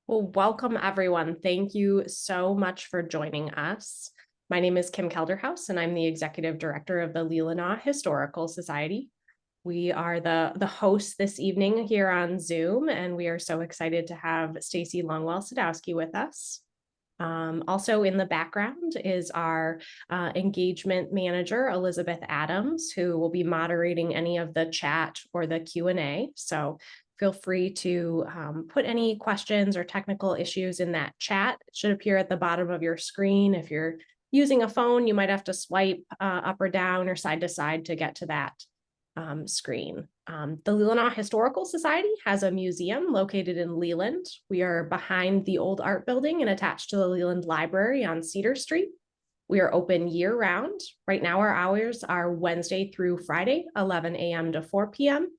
Well, welcome everyone. Thank you so much for joining us. My name is Kim Kelderhouse, and I'm the Executive Director of the Leelanau Historical Society. We are the hosts this evening here on Zoom, and we are so excited to have Stacie Longwell Sadowski with us. Also in the background is our engagement manager, Elizabeth Adams, who will be moderating any of the chat or the Q&A. So feel free to put any questions or technical issues in that chat. It should appear at the bottom of your screen. If you're using a phone, you might have to swipe up or down or side to side to get to that screen. The Leelanau Historical Society has a museum located in Leland. We are behind the old art building and attached to the Leland Library on Cedar Street. We are open year round. Right now our hours are Wednesday through Friday, 11 a.m. to 4 p.m.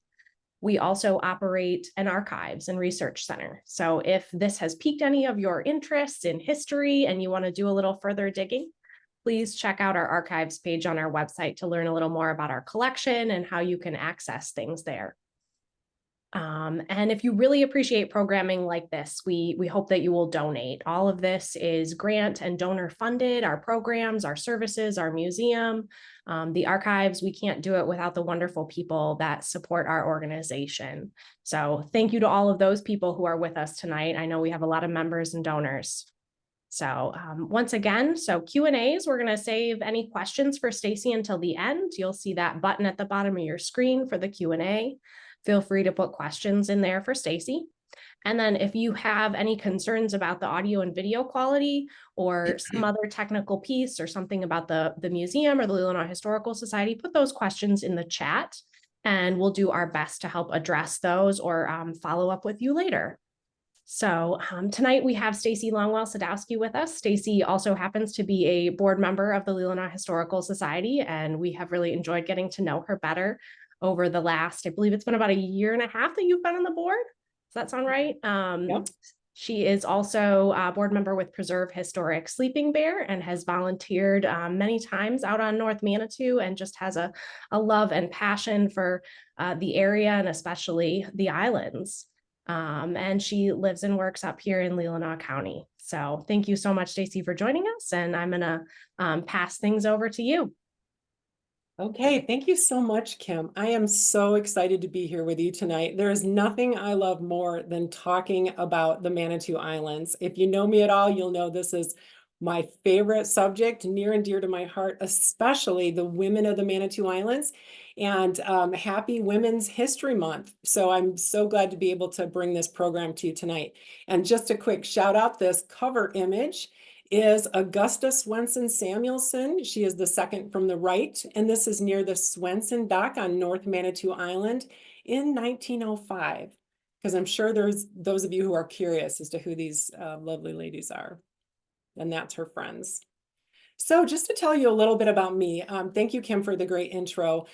We also operate an archives and research center. So if this has piqued any of your interests in history and you want to do a little further digging, please check out our archives page on our website to learn a little more about our collection and how you can access things there. And if you really appreciate programming like this, we hope that you will donate. All of this is grant and donor funded, our programs, our services, our museum, the archives. We can't do it without the wonderful people that support our organization. So thank you to all of those people who are with us tonight. I know we have a lot of members and donors. So once again, Q&As, we're going to save any questions for Stacie until the end. You'll see that button at the bottom of your screen for the Q&A. Feel free to put questions in there for Stacie. And then if you have any concerns about the audio and video quality or some other technical piece or something about the museum or the Leelanau Historical Society, put those questions in the chat and we'll do our best to help address those or follow up with you later. So tonight we have Stacie Longwell Sadowski with us. Stacie also happens to be a board member of the Leelanau Historical Society, and we have really enjoyed getting to know her better over the last, I believe it's been about a year and a half that you've been on the board. Does that sound right? Yep. She is also a board member with Preserve Historic Sleeping Bear and has volunteered many times out on North Manitou and just has a love and passion for the area and especially the islands. And she lives and works up here in Leelanau County. So thank you so much, Stacie, for joining us. And I'm going to pass things over to you. Okay, thank you so much, Kim. I am so excited to be here with you tonight. There is nothing I love more than talking about the Manitou Islands. If you know me at all, you'll know this is my favorite subject, near and dear to my heart, especially the women of the Manitou Islands. And happy Women's History Month. So I'm so glad to be able to bring this program to you tonight. And just a quick shout out, this cover image is Augusta Swenson Samuelson. She is the second from the right, and this is near the Swenson Dock on North Manitou Island in 1905, because I'm sure there's those of you who are curious as to who these lovely ladies are, and that's her friends. So just to tell you a little bit about me, thank you, Kim, for the great intro.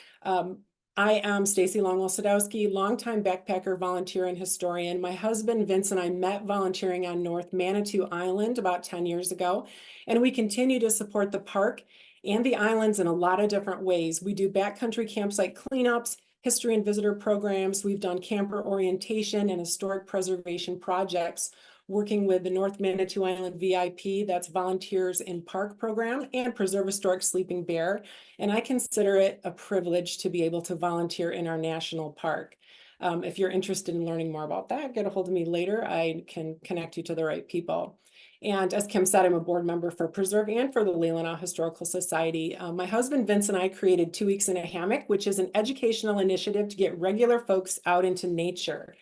I am Stacie Longwell Sadowski, longtime backpacker, volunteer, and historian. My husband, Vince, and I met volunteering on North Manitou Island about 10 years ago, and we continue to support the park and the islands in a lot of different ways. We do backcountry campsite cleanups, history and visitor programs. We've done camper orientation and historic preservation projects, working with the North Manitou Island VIP, that's Volunteers in Park program, and Preserve Historic Sleeping Bear. And I consider it a privilege to be able to volunteer in our national park. If you're interested in learning more about that, get a hold of me later. I can connect you to the right people. And as Kim said, I'm a board member for Preserve and for the Leelanau Historical Society. My husband, Vince, and I created 2 Weeks in a Hammock, which is an educational initiative to get regular folks out into nature.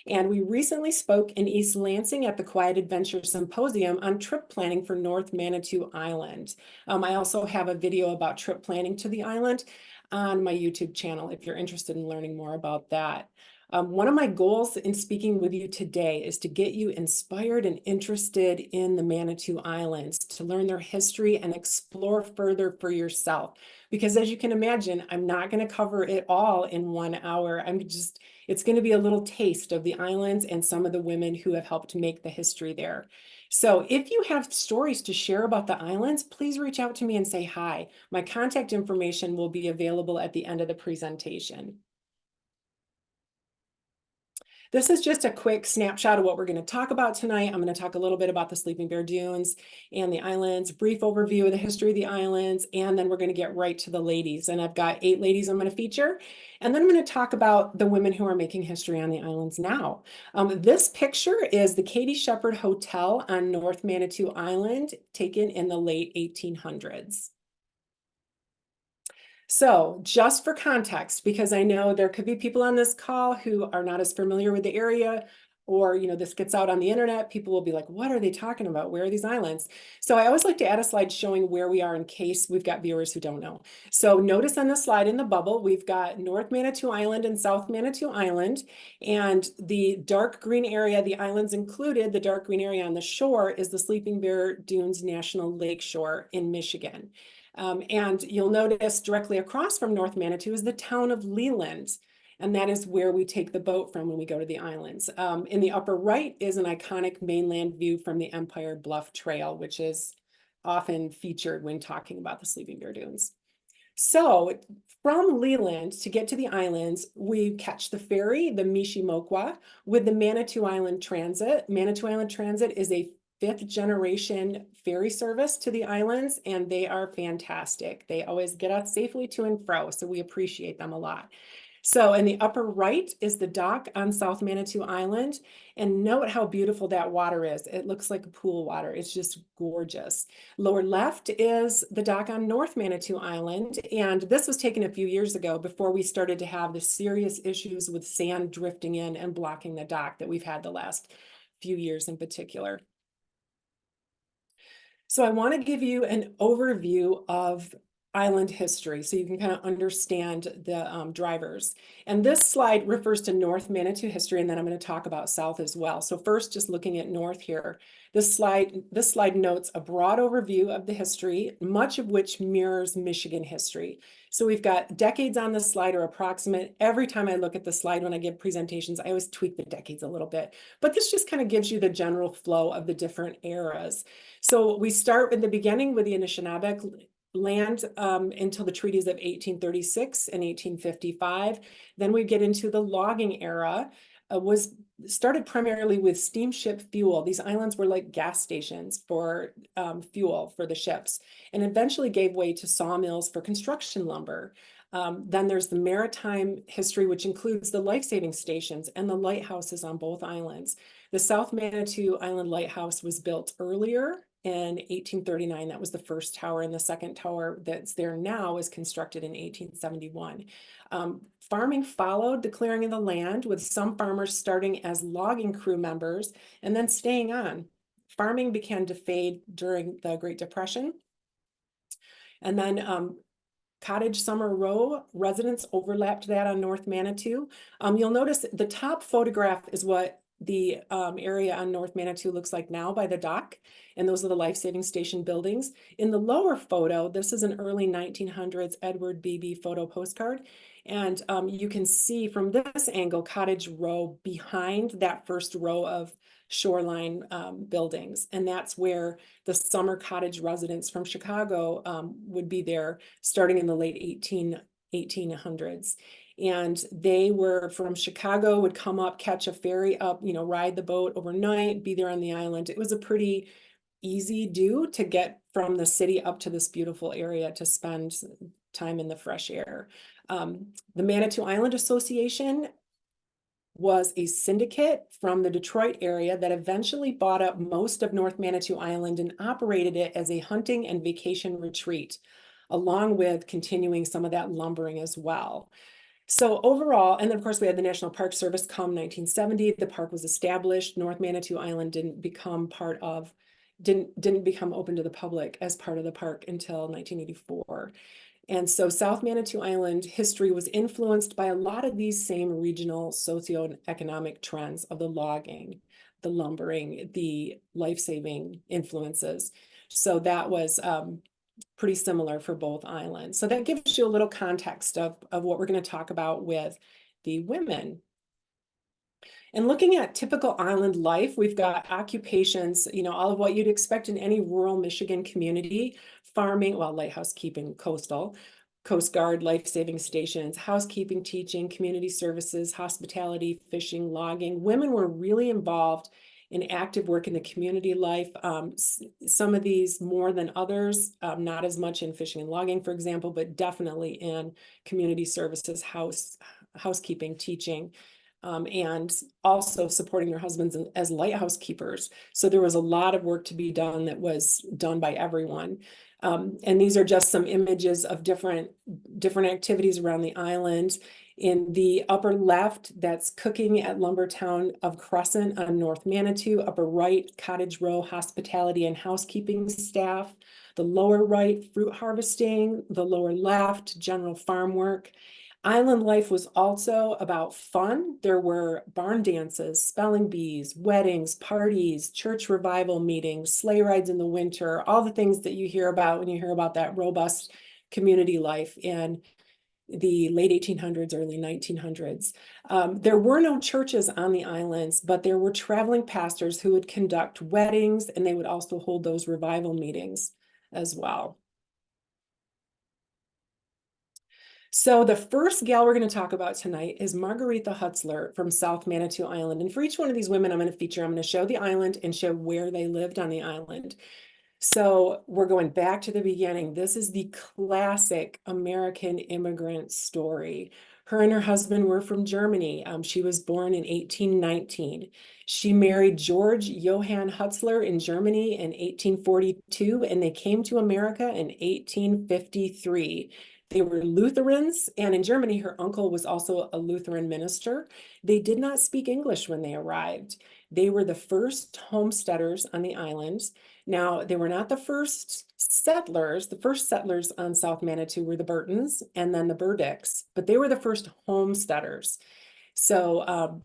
And we recently spoke in East Lansing at the Quiet Adventure Symposium on trip planning for North Manitou Island. I also have a video about trip planning to the island on my YouTube channel if you're interested in learning more about that. One of my goals in speaking with you today is to get you inspired and interested in the Manitou Islands, to learn their history and explore further for yourself. Because as you can imagine, I'm not going to cover it all in 1 hour. It's going to be a little taste of the islands and some of the women who have helped make the history there. So if you have stories to share about the islands, please reach out to me and say hi. My contact information will be available at the end of the presentation. This is just a quick snapshot of what we're going to talk about tonight. I'm going to talk a little bit about the Sleeping Bear Dunes and the islands, brief overview of the history of the islands, and then we're going to get right to the ladies. And I've got 8 ladies I'm going to feature. And then I'm going to talk about the women who are making history on the islands now. This picture is the Katie Shepard Hotel on North Manitou Island, taken in the late 1800s. So just for context, because I know there could be people on this call who are not as familiar with the area, or, this gets out on the internet, people will be like, what are they talking about? Where are these islands? So I always like to add a slide showing where we are in case we've got viewers who don't know. So notice on the slide in the bubble, we've got North Manitou Island and South Manitou Island, and the dark green area, the islands included, the dark green area on the shore is the Sleeping Bear Dunes National Lakeshore in Michigan. And you'll notice directly across from North Manitou is the town of Leeland, and that is where we take the boat from when we go to the islands. In the upper right is an iconic mainland view from the Empire Bluff Trail, which is often featured when talking about the Sleeping Bear Dunes. So from Leeland to get to the islands, we catch the ferry, the Mishimokwa, with the Manitou Island Transit. Manitou Island Transit is a 5th generation ferry service to the islands, and they are fantastic. They always get us safely to and fro, so we appreciate them a lot. So in the upper right is the dock on South Manitou Island, and note how beautiful that water is. It looks like pool water. It's just gorgeous. Lower left is the dock on North Manitou Island, and this was taken a few years ago before we started to have the serious issues with sand drifting in and blocking the dock that we've had the last few years in particular. So I want to give you an overview of island history so you can kind of understand the drivers. And this slide refers to North Manitou history, and then I'm going to talk about South as well. So first, just looking at North here, this slide notes a broad overview of the history, much of which mirrors Michigan history. So we've got decades on the slide, or approximate. Every time I look at the slide when I give presentations, I always tweak the decades a little bit, but this just kind of gives you the general flow of the different eras. So we start in the beginning with the Anishinaabe land until the treaties of 1836 and 1855. Then we get into the logging era, was started primarily with steamship fuel. These islands were like gas stations for fuel for the ships, and eventually gave way to sawmills for construction lumber. Then there's the maritime history, which includes the life-saving stations and the lighthouses on both islands. The South Manitou Island Lighthouse was built earlier in 1839. That was the first tower, and the second tower that's there now was constructed in 1871. Farming followed the clearing of the land, with some farmers starting as logging crew members and then staying on. Farming began to fade during the Great Depression. And then Cottage Summer Row residents overlapped that on North Manitou. You'll notice the top photograph is what the area on North Manitou looks like now by the dock, and those are the life-saving station buildings. In the lower photo, this is an early 1900s Edward Beebe photo postcard, and you can see from this angle Cottage Row behind that first row of shoreline buildings, and that's where the summer cottage residents from Chicago would be there starting in the late 1800s. And they were from Chicago, would come up, catch a ferry up, ride the boat overnight, be there on the island. It was a pretty easy do to get from the city up to this beautiful area to spend time in the fresh air. The Manitou Island Association was a syndicate from the Detroit area that eventually bought up most of North Manitou Island and operated it as a hunting and vacation retreat, along with continuing some of that lumbering as well. So overall, and then of course we had the National Park Service come 1970. The park was established. North Manitou Island didn't become open to the public as part of the park until 1984. And so South Manitou Island history was influenced by a lot of these same regional socioeconomic trends of the logging, the lumbering, the life-saving influences. So that was pretty similar for both islands. So that gives you a little context of what we're going to talk about with the women. And looking at typical island life, we've got occupations, all of what you'd expect in any rural Michigan community: farming, well, lighthouse keeping, coastal, Coast Guard life-saving stations, housekeeping, teaching, community services, hospitality, fishing, logging. Women were really involved in active work in the community life. Some of these more than others, not as much in fishing and logging, for example, but definitely in community services, housekeeping, teaching, and also supporting their husbands as lighthouse keepers. So there was a lot of work to be done that was done by everyone. And these are just some images of different activities around the island. In the upper left, that's cooking at Lumbertown of Crescent on North Manitou. Upper right, Cottage Row hospitality and housekeeping staff. The lower right, fruit harvesting. The lower left, general farm work. Island life was also about fun. There were barn dances, spelling bees, weddings, parties, church revival meetings, sleigh rides in the winter, all the things that you hear about when you hear about that robust community life in the late 1800s, early 1900s. There were no churches on the islands, but there were traveling pastors who would conduct weddings, and they would also hold those revival meetings as well. So the first gal we're going to talk about tonight is Margaretha Hutzler from South Manitou Island. And for each one of these women I'm going to show the island and show where they lived on the island. So we're going back to the beginning. This is the classic American immigrant story. Her and her husband were from Germany. She was born in 1819. She married George Johann Hutzler in Germany in 1842, and they came to America in 1853. They were Lutherans, and in Germany, her uncle was also a Lutheran minister. They did not speak English when they arrived. They were the first homesteaders on the islands. Now, they were not the first settlers. The first settlers on South Manitou were the Burtons and then the Burdicks, but they were the first homesteaders. So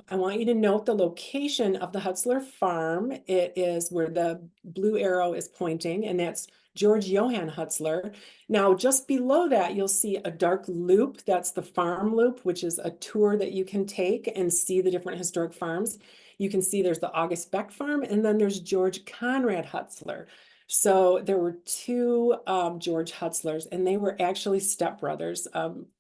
I want you to note the location of the Hutzler farm. It is where the blue arrow is pointing, and that's George Johann Hutzler. Now, just below that, you'll see a dark loop. That's the farm loop, which is a tour that you can take and see the different historic farms. You can see there's the August Beck farm, and then there's George Conrad Hutzler. So there were two George Hutzlers, and they were actually stepbrothers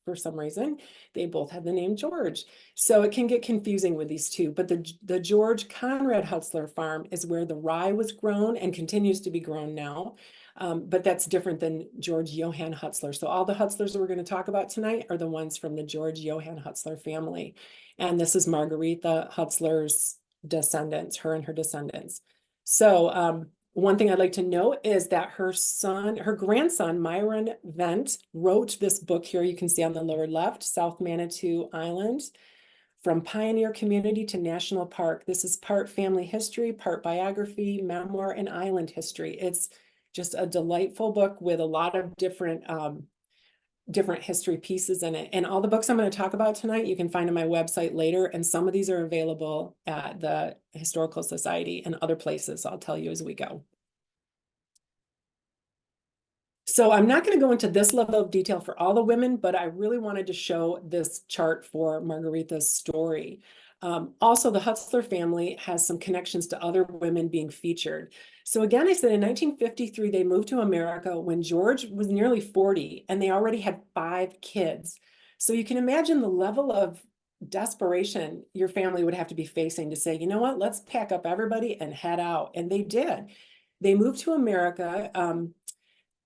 for some reason. They both had the name George. So it can get confusing with these two. But the George Conrad Hutzler farm is where the rye was grown and continues to be grown now. But that's different than George Johann Hutzler. So all the Hutzlers that we're going to talk about tonight are the ones from the George Johann Hutzler family. And this is Margaretha Hutzler's descendants, her and her descendants. So one thing I'd like to note is that her grandson, Myron Vent, wrote this book here. You can see on the lower left, South Manitou Islands, From Pioneer Community to National Park. This is part family history, part biography, memoir, and island history. It's just a delightful book with a lot of different history pieces in it. And all the books I'm going to talk about tonight, you can find on my website later. And some of these are available at the Historical Society and other places. I'll tell you as we go. So I'm not going to go into this level of detail for all the women, but I really wanted to show this chart for Margaretha's story. Also, the Hutzler family has some connections to other women being featured. So again, I said in 1953, they moved to America when George was nearly 40, and they already had 5 kids. So you can imagine the level of desperation your family would have to be facing to say, you know what, let's pack up everybody and head out. And they did. They moved to America.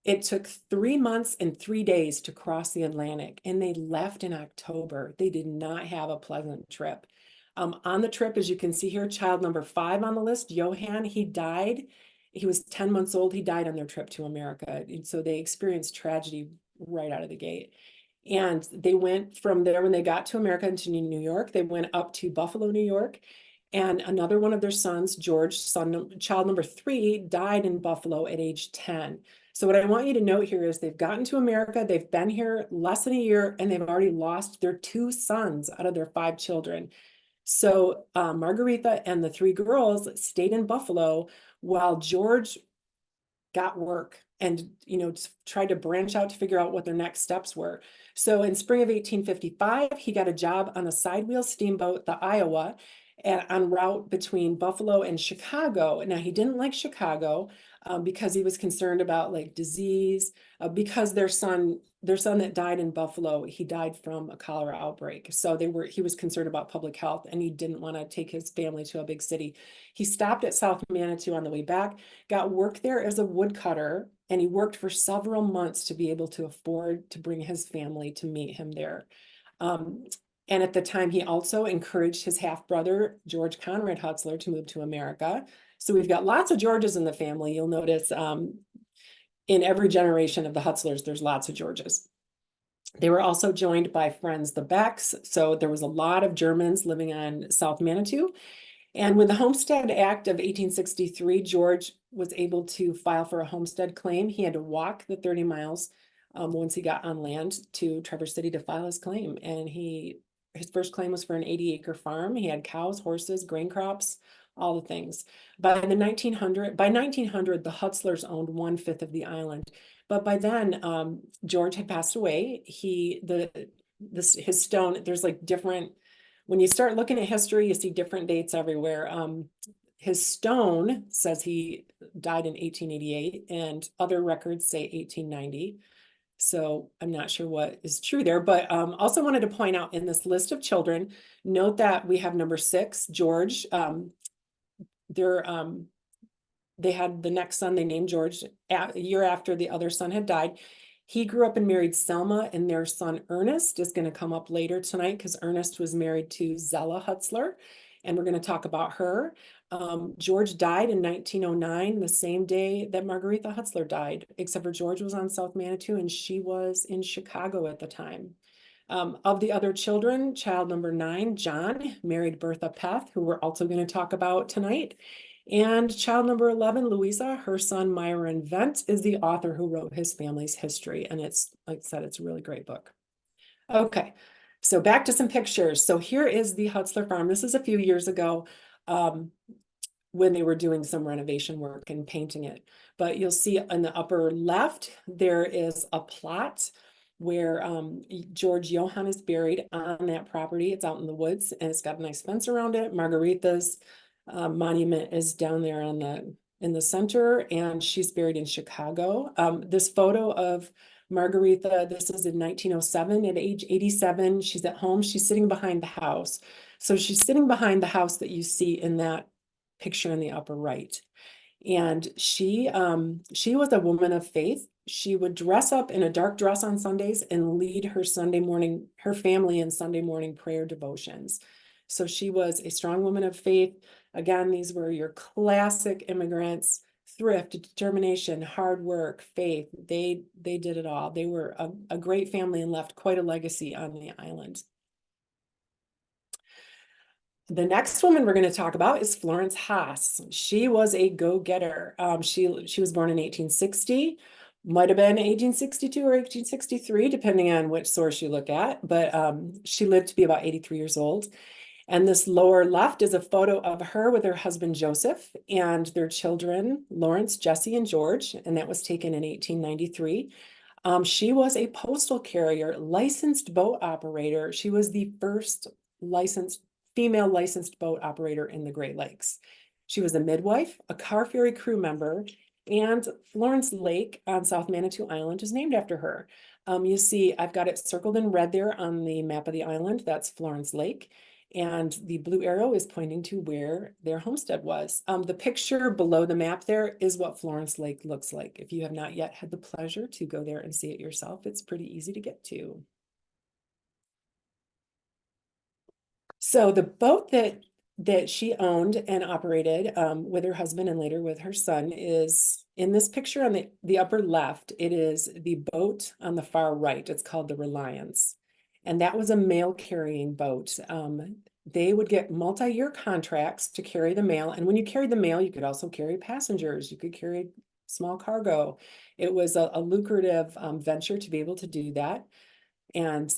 It took 3 months and 3 days to cross the Atlantic, and they left in October. They did not have a pleasant trip. On the trip, as you can see here, child number 5 on the list, Johann, he died. He was 10 months old. He died on their trip to America. And so they experienced tragedy right out of the gate. And they went from there, when they got to America, into New York, they went up to Buffalo, New York. And another one of their sons, George, child number 3, died in Buffalo at age 10. So what I want you to note here is they've gotten to America, they've been here less than a year, and they've already lost their 2 sons out of their 5 children. So Margaretha and the 3 girls stayed in Buffalo while George got work and, tried to branch out to figure out what their next steps were. So in spring of 1855, he got a job on a sidewheel steamboat, the Iowa, en route between Buffalo and Chicago. Now, he didn't like Chicago because he was concerned about like disease, because their son that died in Buffalo, he died from a cholera outbreak. So he was concerned about public health, and he didn't want to take his family to a big city. He stopped at South Manitou on the way back, got work there as a woodcutter, and he worked for several months to be able to afford to bring his family to meet him there. And at the time, he also encouraged his half-brother, George Conrad Hutzler, to move to America. So we've got lots of Georges in the family. You'll notice in every generation of the Hutzlers, there's lots of Georges. They were also joined by friends, the Becks. So there was a lot of Germans living on South Manitou. And with the Homestead Act of 1863, George was able to file for a homestead claim. He had to walk the 30 miles once he got on land to Traverse City to file his claim. And his first claim was for an 80-acre farm. He had cows, horses, grain crops, all the things. By 1900, the Hutzlers owned 1/5 of the island. But by then, George had passed away. His stone, there's like different, when you start looking at history, you see different dates everywhere. His stone says he died in 1888, and other records say 1890. So I'm not sure what is true there, but also wanted to point out in this list of children, note that we have number 6, George. They had the next son they named George a year after the other son had died. He grew up and married Selma, and their son Ernest is going to come up later tonight because Ernest was married to Zella Hutzler, and we're going to talk about her. George died in 1909, the same day that Margaretha Hutzler died, except for George was on South Manitou and she was in Chicago at the time. Of the other children, child number 9, John, married Bertha Peth, who we're also going to talk about tonight. And child number 11, Louisa, her son Myron Vent is the author who wrote his family's history. And it's, like I said, it's a really great book. Okay, so back to some pictures. So here is the Hutzler farm. This is a few years ago when they were doing some renovation work and painting it. But you'll see in the upper left, there is a plot where George Johann is buried on that property. It's out in the woods and it's got a nice fence around it. Margaretha's monument is down there in the center, and she's buried in Chicago. This photo of Margaretha, this is in 1907 at age 87. She's at home. She's sitting behind the house. So she's sitting behind the house that you see in that picture in the upper right. And she was a woman of faith. She would dress up in a dark dress on Sundays and lead her family in Sunday morning prayer devotions. So she was a strong woman of faith. Again, these were your classic immigrants: thrift, determination, hard work, faith. They did it all. They were a great family and left quite a legacy on the island. The next woman we're going to talk about is Florence Hass. She was a go-getter. She was born in 1860, might have been 1862 or 1863, depending on which source you look at, but she lived to be about 83 years old. And this lower left is a photo of her with her husband, Joseph, and their children, Lawrence, Jesse, and George, and that was taken in 1893. She was a postal carrier, licensed boat operator. She was the first female licensed boat operator in the Great Lakes. She was a midwife, a car ferry crew member, and Florence Lake on South Manitou Island is named after her. You see, I've got it circled in red there on the map of the island. That's Florence Lake. And the blue arrow is pointing to where their homestead was. The picture below the map there is what Florence Lake looks like. If you have not yet had the pleasure to go there and see it yourself, it's pretty easy to get to. So the boat that she owned and operated with her husband and later with her son is in this picture on the upper left. It is the boat on the far right. It's called the Reliance. And that was a mail carrying boat. They would get multi-year contracts to carry the mail. And when you carried the mail, you could also carry passengers. You could carry small cargo. It was a lucrative venture to be able to do that. And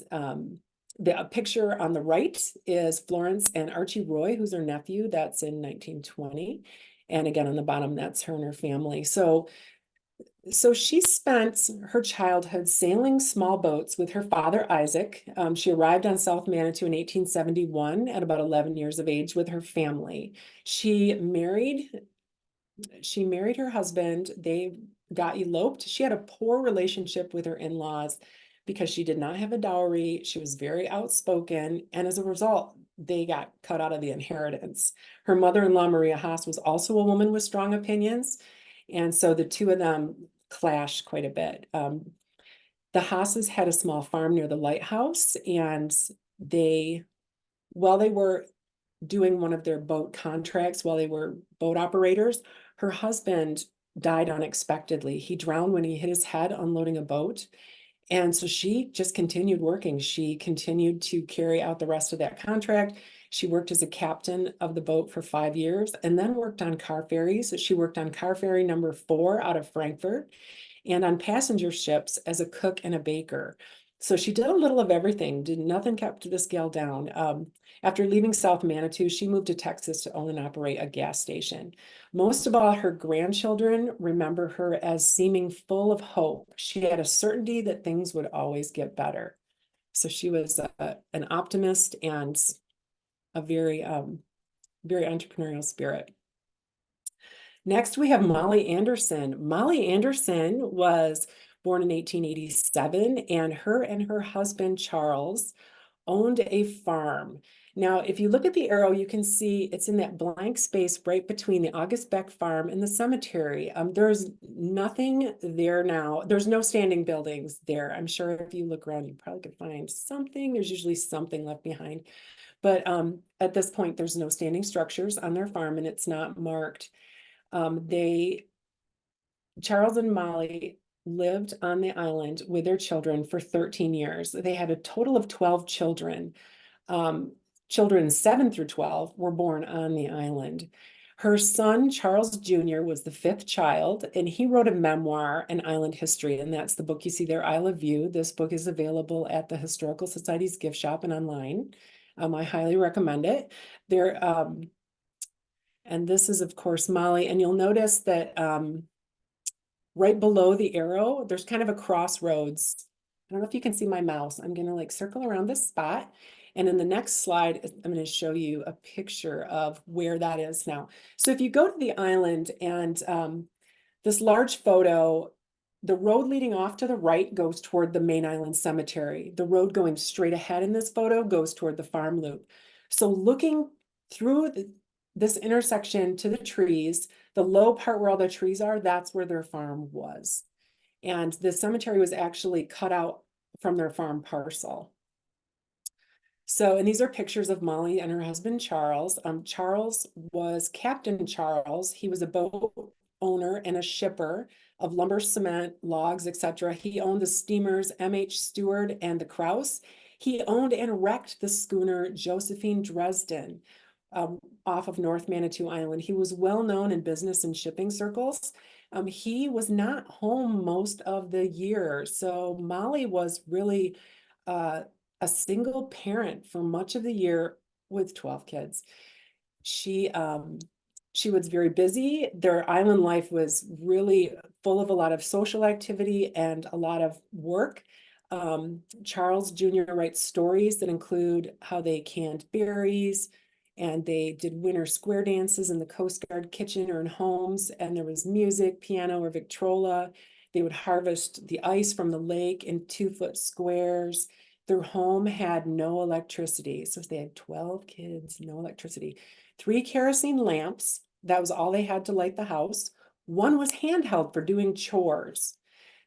the picture on the right is Florence and Archie Roy, who's her nephew. That's in 1920. And again, on the bottom, that's her and her family. So So she spent her childhood sailing small boats with her father, Isaac. She arrived on South Manitou in 1871 at about 11 years of age with her family. She married her husband. They got eloped. She had a poor relationship with her in-laws because she did not have a dowry. She was very outspoken, and as a result, they got cut out of the inheritance. Her mother-in-law, Maria Hass, was also a woman with strong opinions, and so the two of them clashed quite a bit. The Hasses had a small farm near the lighthouse, and while they were doing one of their boat contracts, while they were boat operators, her husband died unexpectedly. He drowned when he hit his head unloading a boat. And so she just continued working. She continued to carry out the rest of that contract. She worked as a captain of the boat for 5 years and then worked on car ferries. She worked on car ferry number 4 out of Frankfurt and on passenger ships as a cook and a baker. So she did a little of everything, did nothing kept this gal down. After leaving South Manitou, she moved to Texas to own and operate a gas station. Most of all, her grandchildren remember her as seeming full of hope. She had a certainty that things would always get better. So she was an optimist and a very, very entrepreneurial spirit. Next, we have Mollie Anderson. Mollie Anderson was born in 1887, and her husband, Charles, owned a farm. Now, if you look at the arrow, you can see it's in that blank space right between the August Beck farm and the cemetery. There's nothing there now. There's no standing buildings there. I'm sure if you look around, you probably could find something. There's usually something left behind. But at this point, there's no standing structures on their farm, and it's not marked. Charles and Mollie lived on the island with their children for 13 years. They had a total of 12 children. Children 7 through 12 were born on the island. Her son, Charles Jr., was the 5th child, and he wrote a memoir, An Island History, and that's the book you see there, Isle of View. This book is available at the Historical Society's gift shop and online. I highly recommend it. And this is, of course, Mollie, and you'll notice that right below the arrow, there's kind of a crossroads. I don't know if you can see my mouse. I'm going to like circle around this spot. And in the next slide, I'm going to show you a picture of where that is now. So if you go to the island and this large photo, the road leading off to the right goes toward the main island cemetery. The road going straight ahead in this photo goes toward the farm loop. So looking through this intersection to the trees, the low part where all the trees are, that's where their farm was. And the cemetery was actually cut out from their farm parcel. So, and these are pictures of Mollie and her husband, Charles. Charles was Captain Charles. He was a boat owner and a shipper of lumber, cement, logs, etc. He owned the steamers M.H. Stewart and the Crouse. He owned and wrecked the schooner Josephine Dresden off of North Manitou Island. He was well known in business and shipping circles. He was not home most of the year. So Mollie was really a single parent for much of the year with 12 kids. She was very busy. Their island life was really full of a lot of social activity and a lot of work. Charles Jr. writes stories that include how they canned berries, and they did winter square dances in the Coast Guard kitchen or in homes, and there was music, piano, or Victrola. They would harvest the ice from the lake in 2-foot squares. Their home had no electricity. So they had 12 kids, no electricity. 3 kerosene lamps, that was all they had to light the house. 1 was handheld for doing chores.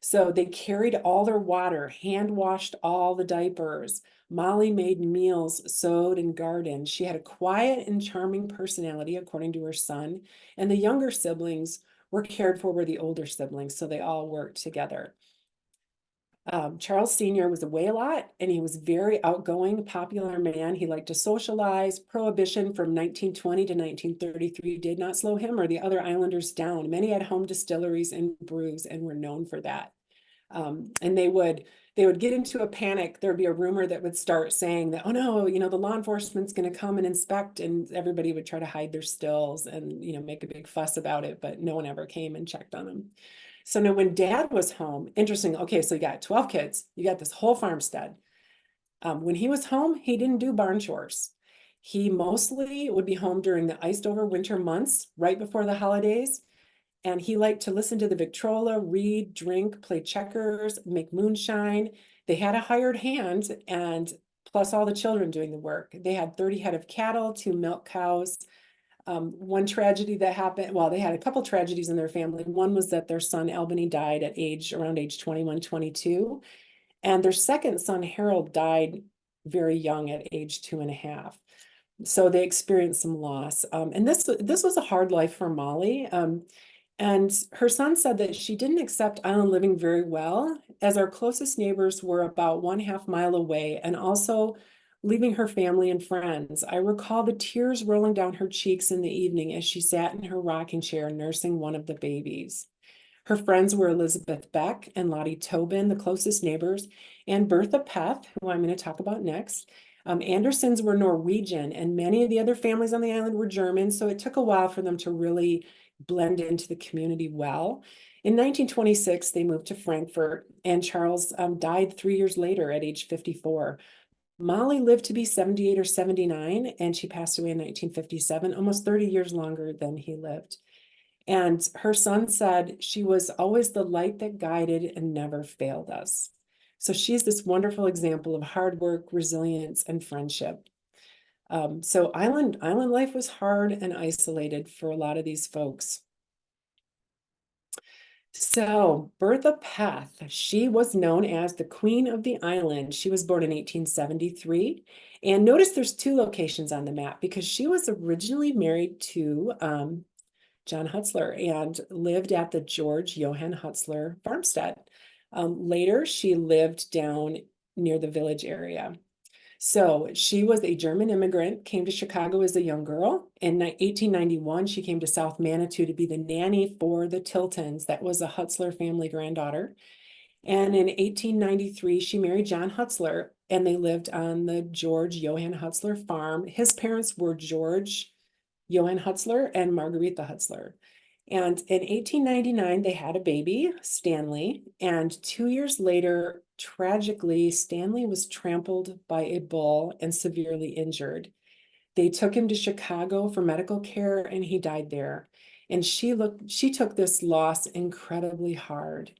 So they carried all their water, hand washed all the diapers. Mollie made meals, sewed, and gardened. She had a quiet and charming personality, according to her son, and the younger siblings were cared for by the older siblings, so they all worked together. Charles Sr. was away a lot, and he was very outgoing, popular man. He liked to socialize. Prohibition from 1920 to 1933 did not slow him or the other islanders down. Many had home distilleries and brews and were known for that. And they would get into a panic. There'd be a rumor that would start saying that, oh no, the law enforcement's going to come and inspect, and everybody would try to hide their stills and, make a big fuss about it, but no one ever came and checked on them. So now when dad was home, interesting, okay, so you got 12 kids, you got this whole farmstead. When he was home, he didn't do barn chores. He mostly would be home during the iced over winter months, right before the holidays. And he liked to listen to the Victrola, read, drink, play checkers, make moonshine. They had a hired hand, and plus all the children doing the work. They had 30 head of cattle, 2 milk cows. One tragedy that happened, well, they had a couple tragedies in their family. One was that their son Albany died at around age 21, 22. And their second son, Harold, died very young at age 2.5. So they experienced some loss. And this was a hard life for Mollie. And her son said that she didn't accept island living very well, as our closest neighbors were about 1/2 mile away, and also leaving her family and friends. I recall the tears rolling down her cheeks in the evening as she sat in her rocking chair nursing one of the babies. Her friends were Elizabeth Beck and Lottie Tobin, the closest neighbors, and Bertha Peth, who I'm going to talk about next. Andersons were Norwegian, and many of the other families on the island were German, so it took a while for them to really blend into the community well. In 1926, they moved to Frankfurt, and Charles died 3 years later at age 54. Mollie lived to be 78 or 79, and she passed away in 1957, almost 30 years longer than he lived. And her son said she was always the light that guided and never failed us. So she's this wonderful example of hard work, resilience, and friendship. So island life was hard and isolated for a lot of these folks. So Bertha Peth, she was known as the Queen of the Island. She was born in 1873. And notice there's 2 locations on the map because she was originally married to John Hutzler and lived at the George Johann Hutzler farmstead. Later, she lived down near the village area. So she was a German immigrant, came to Chicago as a young girl. In 1891, she came to South Manitou to be the nanny for the Tiltons. That was a Hutzler family granddaughter. And in 1893, she married John Hutzler, and they lived on the George Johann Hutzler farm. His parents were George Johann Hutzler and Margaretha Hutzler. And in 1899, they had a baby, Stanley. And 2 years later, tragically, Stanley was trampled by a bull and severely injured. They took him to Chicago for medical care, and he died there. And she took this loss incredibly hard.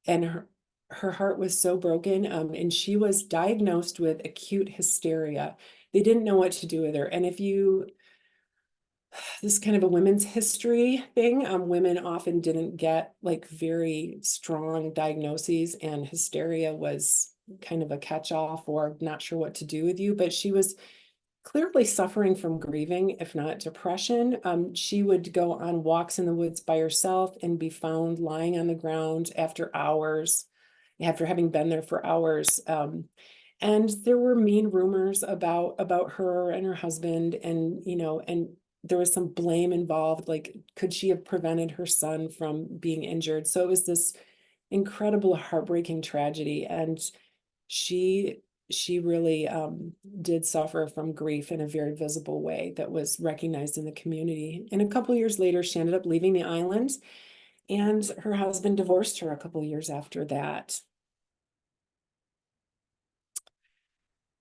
And her heart was so broken. And she was diagnosed with acute hysteria. They didn't know what to do with her. And this is kind of a women's history thing. Women often didn't get like very strong diagnoses, and hysteria was kind of a catch-all for not sure what to do with you. But she was clearly suffering from grieving, if not depression. She would go on walks in the woods by herself and be found lying on the ground after hours, after having been there for hours. And there were mean rumors about her and her husband, and and there was some blame involved, like could she have prevented her son from being injured? So it was this incredible heartbreaking tragedy, and she really did suffer from grief in a very visible way that was recognized in the community. And a couple years later, she ended up leaving the island, and her husband divorced her a couple years after that.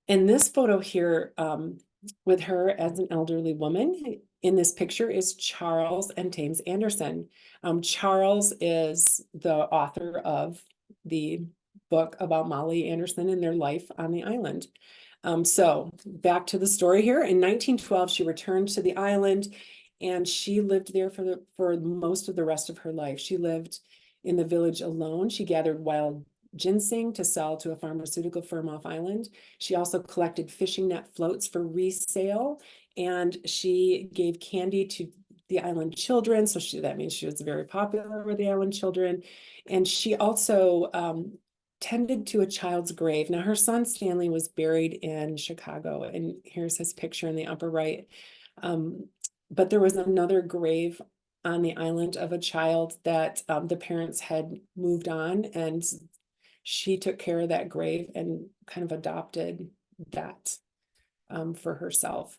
In this photo here, with her as an elderly woman, in this picture is Charles and Thames Anderson. Charles is the author of the book about Mollie Anderson and their life on the island. So back to the story here. In 1912, she returned to the island, and she lived there for most of the rest of her life. She lived in the village alone. She gathered wild ginseng to sell to a pharmaceutical firm off island. She also collected fishing net floats for resale, and she gave candy to the island children. So that means she was very popular with the island children. And she also tended to a child's grave. Now, her son Stanley was buried in Chicago, and here's his picture in the upper right. But there was another grave on the island of a child that the parents had moved on, and she took care of that grave and kind of adopted that for herself.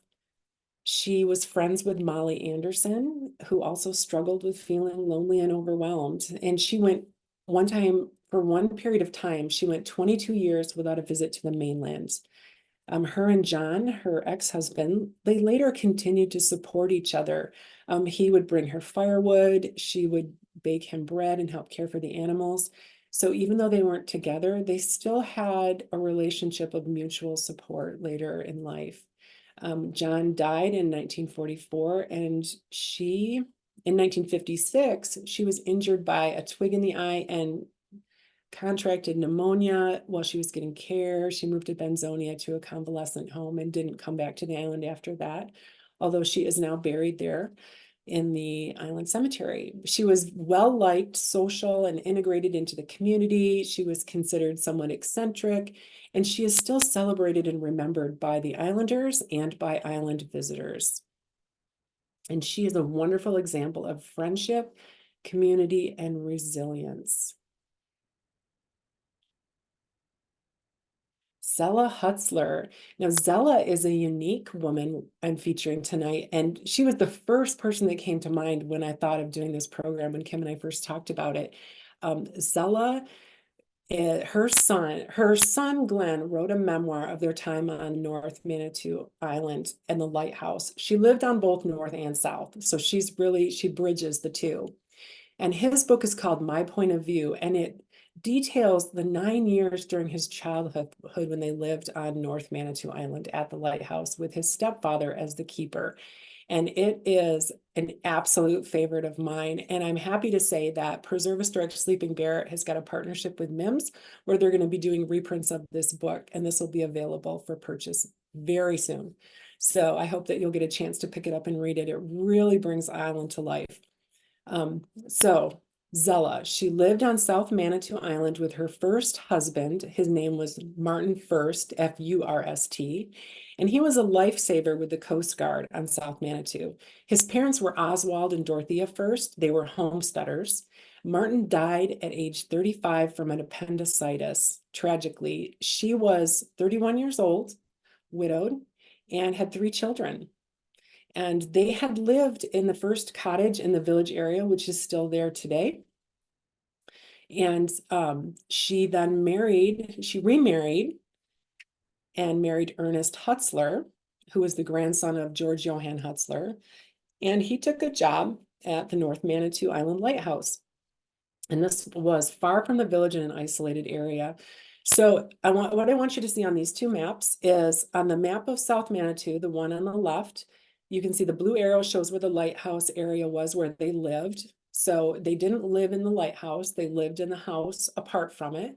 She was friends with Mollie Anderson, who also struggled with feeling lonely and overwhelmed. And she went one time, for one period of time, she went 22 years without a visit to the mainland. Her and John, her ex-husband, they later continued to support each other. He would bring her firewood, she would bake him bread and help care for the animals. So even though they weren't together, they still had a relationship of mutual support later in life. John died in 1944, and in 1956, she was injured by a twig in the eye and contracted pneumonia while she was getting care. She moved to Benzonia to a convalescent home and didn't come back to the island after that, although she is now buried there in the island cemetery. She was well-liked, social, and integrated into the community. She was considered somewhat eccentric, and she is still celebrated and remembered by the islanders and by island visitors. And she is a wonderful example of friendship, community, and resilience. Zella Hutzler. Now, Zella is a unique woman I'm featuring tonight, and she was the first person that came to mind when I thought of doing this program when Kim and I first talked about it. Zella, her son Glenn wrote a memoir of their time on North Manitou Island and the lighthouse. She lived on both North and South, so she bridges the two. And his book is called My Point of View, and it details the 9 years during his childhood when they lived on North Manitou Island at the lighthouse with his stepfather as the keeper. And it is an absolute favorite of mine. And I'm happy to say that Preservist Direct Sleeping Bear has got a partnership with MIMS where they're going to be doing reprints of this book, and this will be available for purchase very soon. So I hope that you'll get a chance to pick it up and read it. It really brings Island to life. So Zella, she lived on South Manitou Island with her first husband. His name was Martin Furst, F-U-R-S-T, and he was a lifesaver with the Coast Guard on South Manitou. His parents were Oswald and Dorothea Furst. They were homesteaders. Martin died at age 35 from an appendicitis. Tragically, she was 31 years old, widowed, and had 3 children. And they had lived in the first cottage in the village area, which is still there today. And she remarried and married Ernest Hutzler, who was the grandson of George Johann Hutzler. And he took a job at the North Manitou Island Lighthouse. And this was far from the village in an isolated area. So what I want you to see on these 2 maps is on the map of South Manitou, the one on the left, you can see the blue arrow shows where the lighthouse area was where they lived. So they didn't live in the lighthouse, they lived in the house apart from it.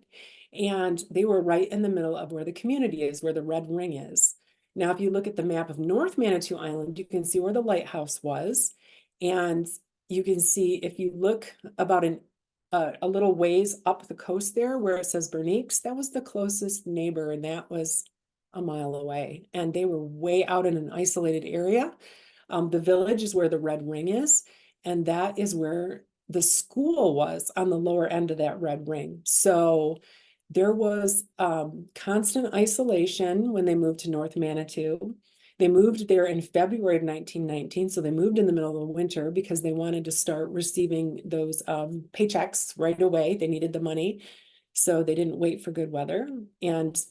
And they were right in the middle of where the community is, where the red ring is. Now, if you look at the map of North Manitou Island, you can see where the lighthouse was. And you can see if you look about a little ways up the coast there where it says Bernice, that was the closest neighbor, and that was a mile away. And they were way out in an isolated area. The village is where the red ring is, and that is where the school was on the lower end of that red ring. So there was constant isolation when they moved to North Manitou. They moved there in February of 1919, so they moved in the middle of the winter because they wanted to start receiving those paychecks right away. They needed the money, so they didn't wait for good weather. And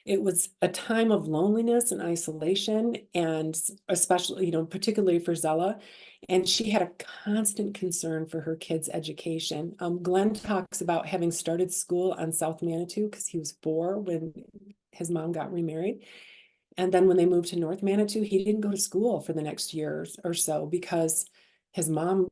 it was a time of loneliness and isolation, and especially, particularly for Zella. And she had a constant concern for her kids' education. Glenn talks about having started school on South Manitou because he was 4 when his mom got remarried. And then when they moved to North Manitou, he didn't go to school for the next year or so because his mom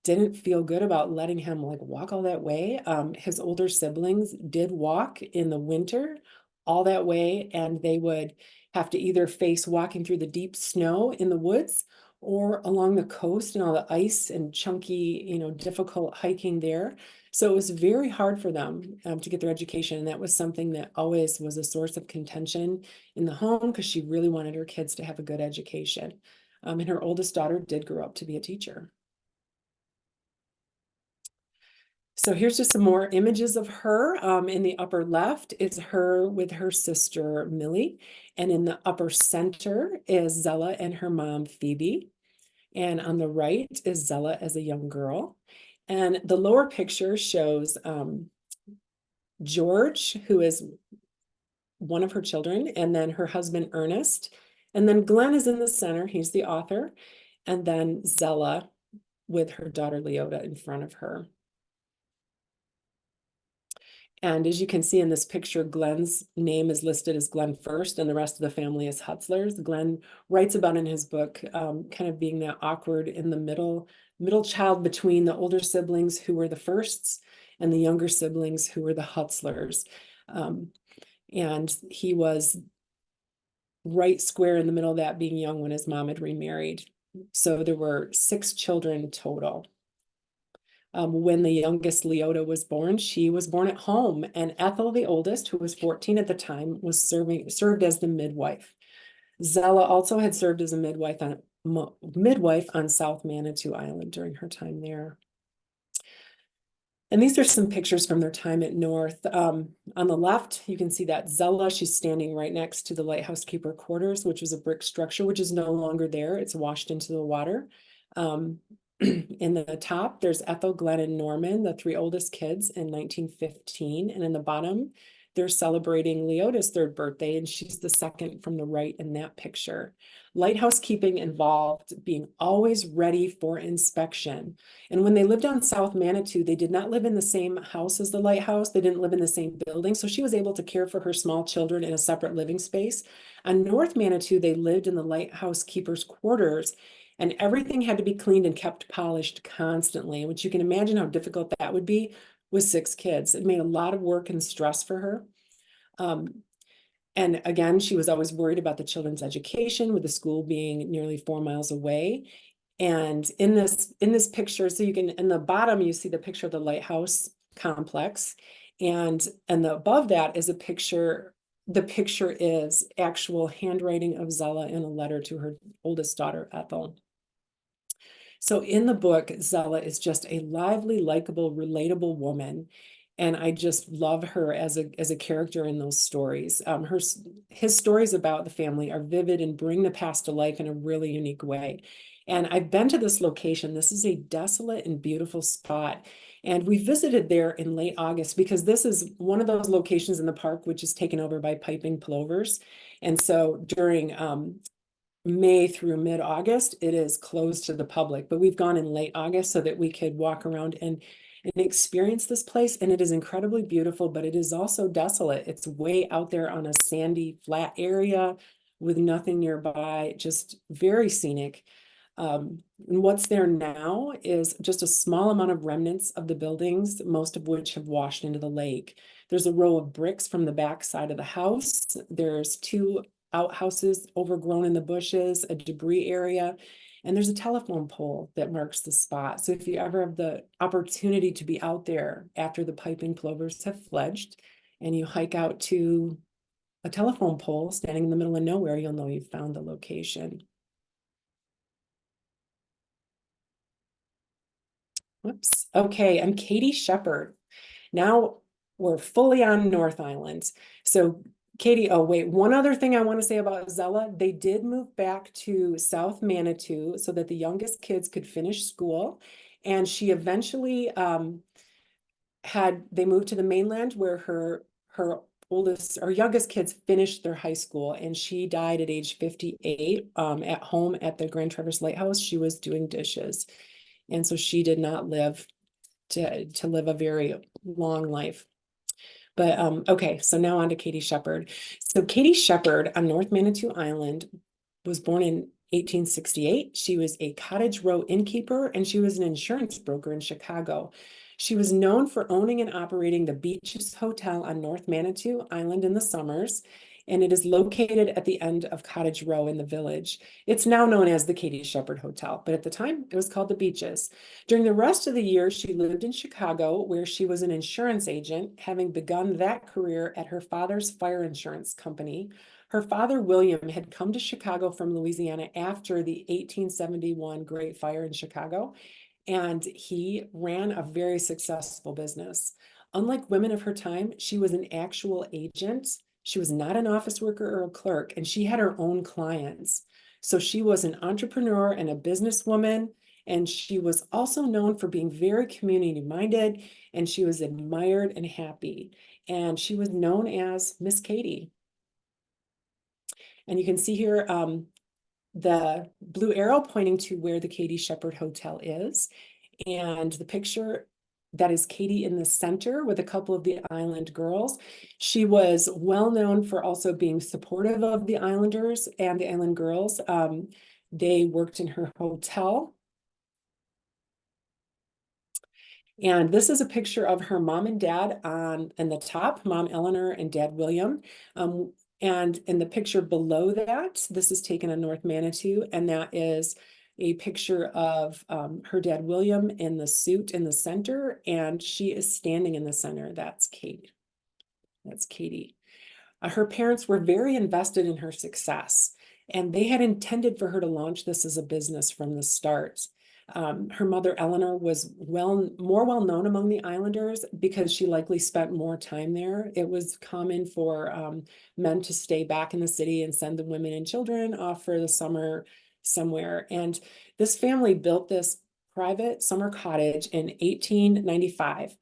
didn't feel good about letting him walk all that way. His older siblings did walk in the winter all that way, and they would have to either face walking through the deep snow in the woods or along the coast and all the ice and chunky, difficult hiking there. So it was very hard for them to get their education. And that was something that always was a source of contention in the home because she really wanted her kids to have a good education. And her oldest daughter did grow up to be a teacher. So here's just some more images of her. In the upper left is her with her sister Millie. And in the upper center is Zella and her mom Phoebe. And on the right is Zella as a young girl. And the lower picture shows George, who is one of her children, and then her husband Ernest. And then Glenn is in the center, he's the author. And then Zella with her daughter Leota in front of her. And as you can see in this picture, Glenn's name is listed as Glenn first, and the rest of the family is Hutzlers. Glenn writes about in his book kind of being that awkward in the middle child between the older siblings who were the firsts and the younger siblings who were the Hutzlers. And he was right square in the middle of that, being young when his mom had remarried. So there were 6 children total. When the youngest Leota was born, she was born at home, and Ethel, the oldest, who was 14 at the time, was served as the midwife. Zella also had served as a midwife on South Manitou Island during her time there. And these are some pictures from their time at North. On the left, you can see that Zella, she's standing right next to the lighthouse keeper quarters, which was a brick structure, which is no longer there. It's washed into the water. In the top, there's Ethel, Glenn, and Norman, the 3 oldest kids in 1915. And in the bottom, they're celebrating Leota's 3rd birthday, and she's the second from the right in that picture. Lighthouse keeping involved being always ready for inspection. And when they lived on South Manitou, they did not live in the same house as the lighthouse. They didn't live in the same building. So she was able to care for her small children in a separate living space. On North Manitou, they lived in the lighthouse keeper's quarters, and everything had to be cleaned and kept polished constantly, which you can imagine how difficult that would be with 6 kids. It made a lot of work and stress for her. And again, she was always worried about the children's education, with the school being nearly 4 miles away. And in this picture, so you can, in the bottom, you see the picture of the lighthouse complex. And above that is a picture. The picture is actual handwriting of Zella in a letter to her oldest daughter, Ethel. So in the book, Zella is just a lively, likable, relatable woman. And I just love her as a character in those stories. His stories about the family are vivid and bring the past to life in a really unique way. And I've been to this location. This is a desolate and beautiful spot. And we visited there in late August because this is one of those locations in the park which is taken over by piping plovers. And so during May through mid-August, it is closed to the public, but we've gone in late August so that we could walk around and experience this place. And it is incredibly beautiful, but it is also desolate. It's way out there on a sandy, flat area with nothing nearby, just very scenic. And what's there now is just a small amount of remnants of the buildings, most of which have washed into the lake. There's a row of bricks from the back side of the house. There's 2 outhouses overgrown in the bushes, a debris area, and there's a telephone pole that marks the spot. So if you ever have the opportunity to be out there after the piping plovers have fledged and you hike out to a telephone pole standing in the middle of nowhere, you'll know you've found the location. Whoops. Okay, I'm Katie Shepard. Now we're fully on North Island. So Katie, oh wait, one other thing I want to say about Zella, they did move back to South Manitou so that the youngest kids could finish school. And she eventually they moved to the mainland where her youngest kids finished their high school, and she died at age 58 at home at the Grand Traverse Lighthouse. She was doing dishes. And so she did not live to live a very long life. But okay, so now on to Katie Shepard. So Katie Shepard on North Manitou Island was born in 1868. She was a cottage row innkeeper, and she was an insurance broker in Chicago. She was known for owning and operating the Beaches Hotel on North Manitou Island in the summers, and it is located at the end of Cottage Row in the village. It's now known as the Katie Shepard Hotel, but at the time it was called the Beaches. During the rest of the year, she lived in Chicago, where she was an insurance agent, having begun that career at her father's fire insurance company. Her father, William, had come to Chicago from Louisiana after the 1871 Great Fire in Chicago, and he ran a very successful business. Unlike women of her time, she was an actual agent. She was not an office worker or a clerk, and she had her own clients. So she was an entrepreneur and a businesswoman, and she was also known for being very community-minded, and she was admired and happy. And she was known as Miss Katie. And you can see here the blue arrow pointing to where the Katie Shepard Hotel is. And the picture, that is Katie in the center with a couple of the island girls. She was well known for also being supportive of the islanders and the island girls. They worked in her hotel. And this is a picture of her mom and dad in the top, Mom Eleanor and Dad William. And in the picture below that, this is taken on North Manitou, and that is a picture of her dad William in the suit in the center, and she is standing in the center. That's Kate. That's Katie. Her parents were very invested in her success, and they had intended for her to launch this as a business from the start. Her mother, Eleanor, was more well known among the islanders because she likely spent more time there. It was common for men to stay back in the city and send the women and children off for the summer somewhere. And this family built this private summer cottage in 1895.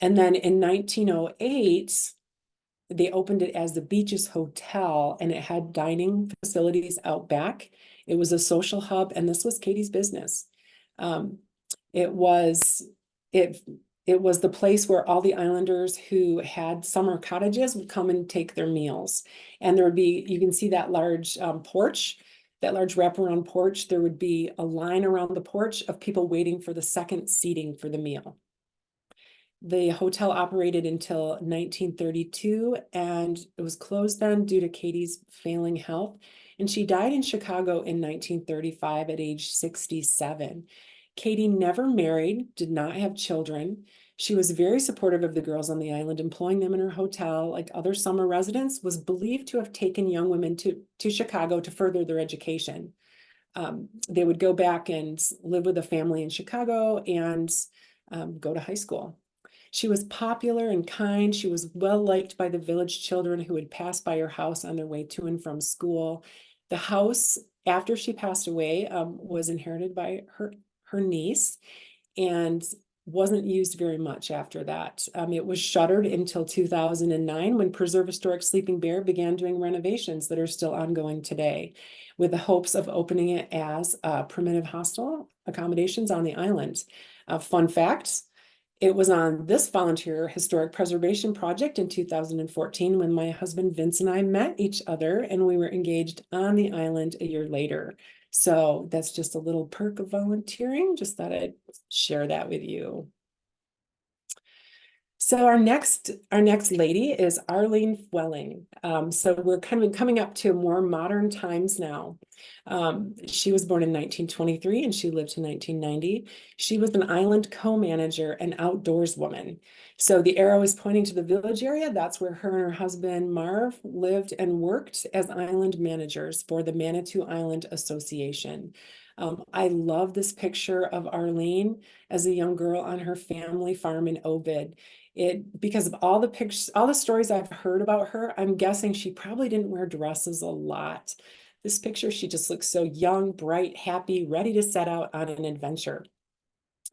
And then in 1908, they opened it as the Beaches Hotel, and it had dining facilities out back. It was a social hub, and this was Katie's business. It was the place where all the islanders who had summer cottages would come and take their meals. And there would be, you can see that large porch, that large wraparound porch. There would be a line around the porch of people waiting for the second seating for the meal. The hotel operated until 1932, and it was closed then due to Katie's failing health. And she died in Chicago in 1935 at age 67. Katie never married, did not have children. She was very supportive of the girls on the island, employing them in her hotel. Like other summer residents, was believed to have taken young women to Chicago to further their education. They would go back and live with a family in Chicago and go to high school. She was popular and kind. She was well liked by the village children who would pass by her house on their way to and from school. The house, after she passed away, was inherited by her niece and wasn't used very much after that. It was shuttered until 2009 when Preserve Historic Sleeping Bear began doing renovations that are still ongoing today, with the hopes of opening it as primitive hostel accommodations on the island. Fun fact, it was on this volunteer historic preservation project in 2014 when my husband Vince and I met each other, and we were engaged on the island a year later. So that's just a little perk of volunteering. Just thought I'd share that with you. So our next lady is Arlene Fluelling. So we're kind of coming up to more modern times now. She was born in 1923 and she lived to 1990. She was an island co-manager and outdoors woman. So the arrow is pointing to the village area. That's where her and her husband Marv lived and worked as island managers for the Manitou Island Association. I love this picture of Arlene as a young girl on her family farm in Ovid. Because of all the pictures, all the stories I've heard about her, I'm guessing she probably didn't wear dresses a lot. This picture, she just looks so young, bright, happy, ready to set out on an adventure.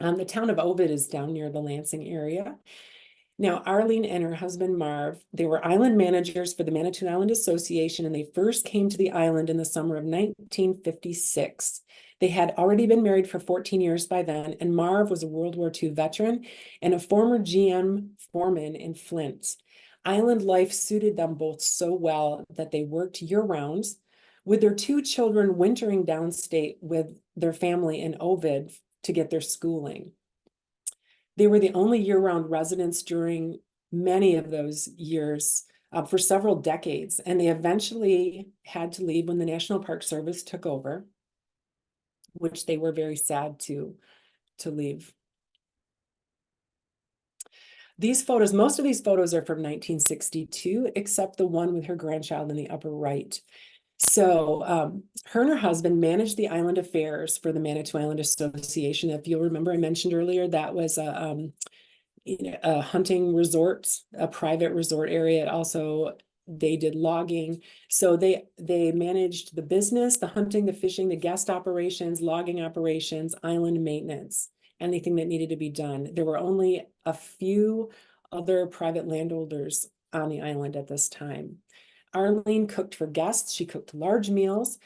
The town of Ovid is down near the Lansing area. Now, Arlene and her husband, Marv, they were island managers for the Manitou Island Association, and they first came to the island in the summer of 1956. They had already been married for 14 years by then, and Marv was a World War II veteran and a former GM foreman in Flint. Island life suited them both so well that they worked year-round, with their two children wintering downstate with their family in Ovid to get their schooling. They were the only year-round residents during many of those years for several decades, and they eventually had to leave when the National Park Service took over, which they were very sad to leave. These photos, most of these photos are from 1962, except the one with her grandchild in the upper right. So her and her husband managed the island affairs for the Manitou Island Association. If you'll remember, I mentioned earlier that was a hunting resort, a private resort area. Also, they did logging. So they managed the business, the hunting, the fishing, the guest operations, logging operations, island maintenance, anything that needed to be done. There were only a few other private landholders on the island at this time. Arlene cooked for guests. She cooked large meals.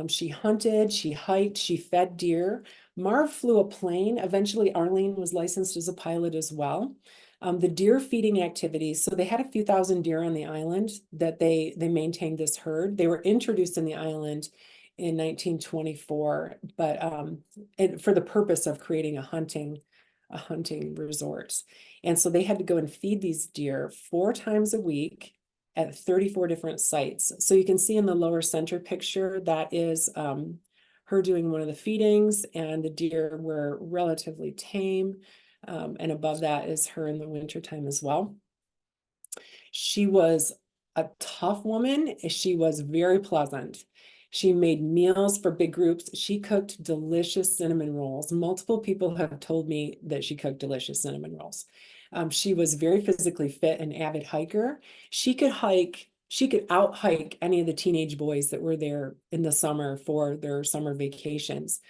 She hunted, she hiked, she fed deer. Marv flew a plane. Eventually, Arlene was licensed as a pilot as well. The deer feeding activities, so they had a few thousand deer on the island that they maintained this herd. They were introduced in the island in 1924, but for the purpose of creating a hunting resort. And so they had to go and feed these deer 4 times a week at 34 different sites. So you can see in the lower center picture, that is her doing one of the feedings, and the deer were relatively tame. And above that is her in the wintertime as well. She was a tough woman. She was very pleasant. She made meals for big groups. She cooked delicious cinnamon rolls. Multiple people have told me that she cooked delicious cinnamon rolls. She was very physically fit, an avid hiker. She could out hike any of the teenage boys that were there in the summer for their summer vacations.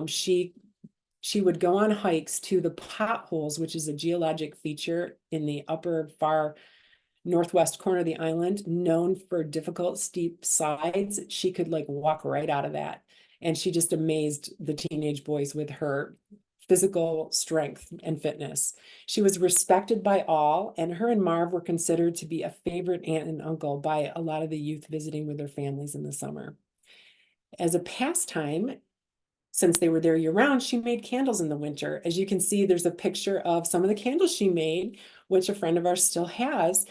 She would go on hikes to the potholes, which is a geologic feature in the upper far northwest corner of the island, known for difficult, steep sides. She could like walk right out of that. And she just amazed the teenage boys with her physical strength and fitness. She was respected by all, and her and Marv were considered to be a favorite aunt and uncle by a lot of the youth visiting with their families in the summer. As a pastime, since they were there year-round, she made candles in the winter. As you can see, there's a picture of some of the candles she made, which a friend of ours still has,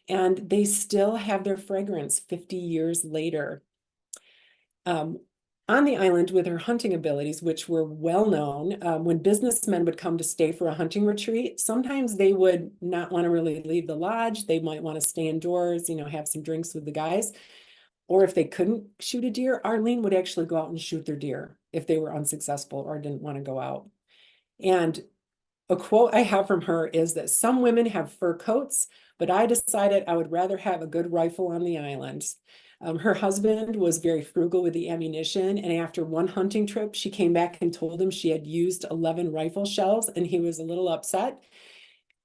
and they still have their fragrance 50 years later. On the island, with her hunting abilities, which were well known, when businessmen would come to stay for a hunting retreat, sometimes they would not want to really leave the lodge. They might want to stay indoors, have some drinks with the guys. Or if they couldn't shoot a deer, Arlene would actually go out and shoot their deer if they were unsuccessful or didn't want to go out. And a quote I have from her is that some women have fur coats, but I decided I would rather have a good rifle on the island. Her husband was very frugal with the ammunition, and after one hunting trip, she came back and told him she had used 11 rifle shells, and he was a little upset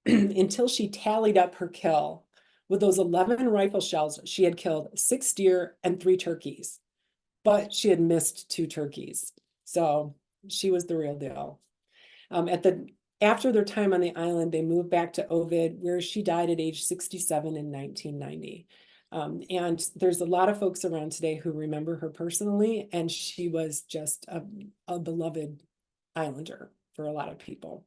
until she tallied up her kill. With those 11 rifle shells, she had killed 6 deer and 3 turkeys, but she had missed 2 turkeys. So she was the real deal. After their time on the island, they moved back to Ovid, where she died at age 67 in 1990. And there's a lot of folks around today who remember her personally, and she was just a beloved islander for a lot of people.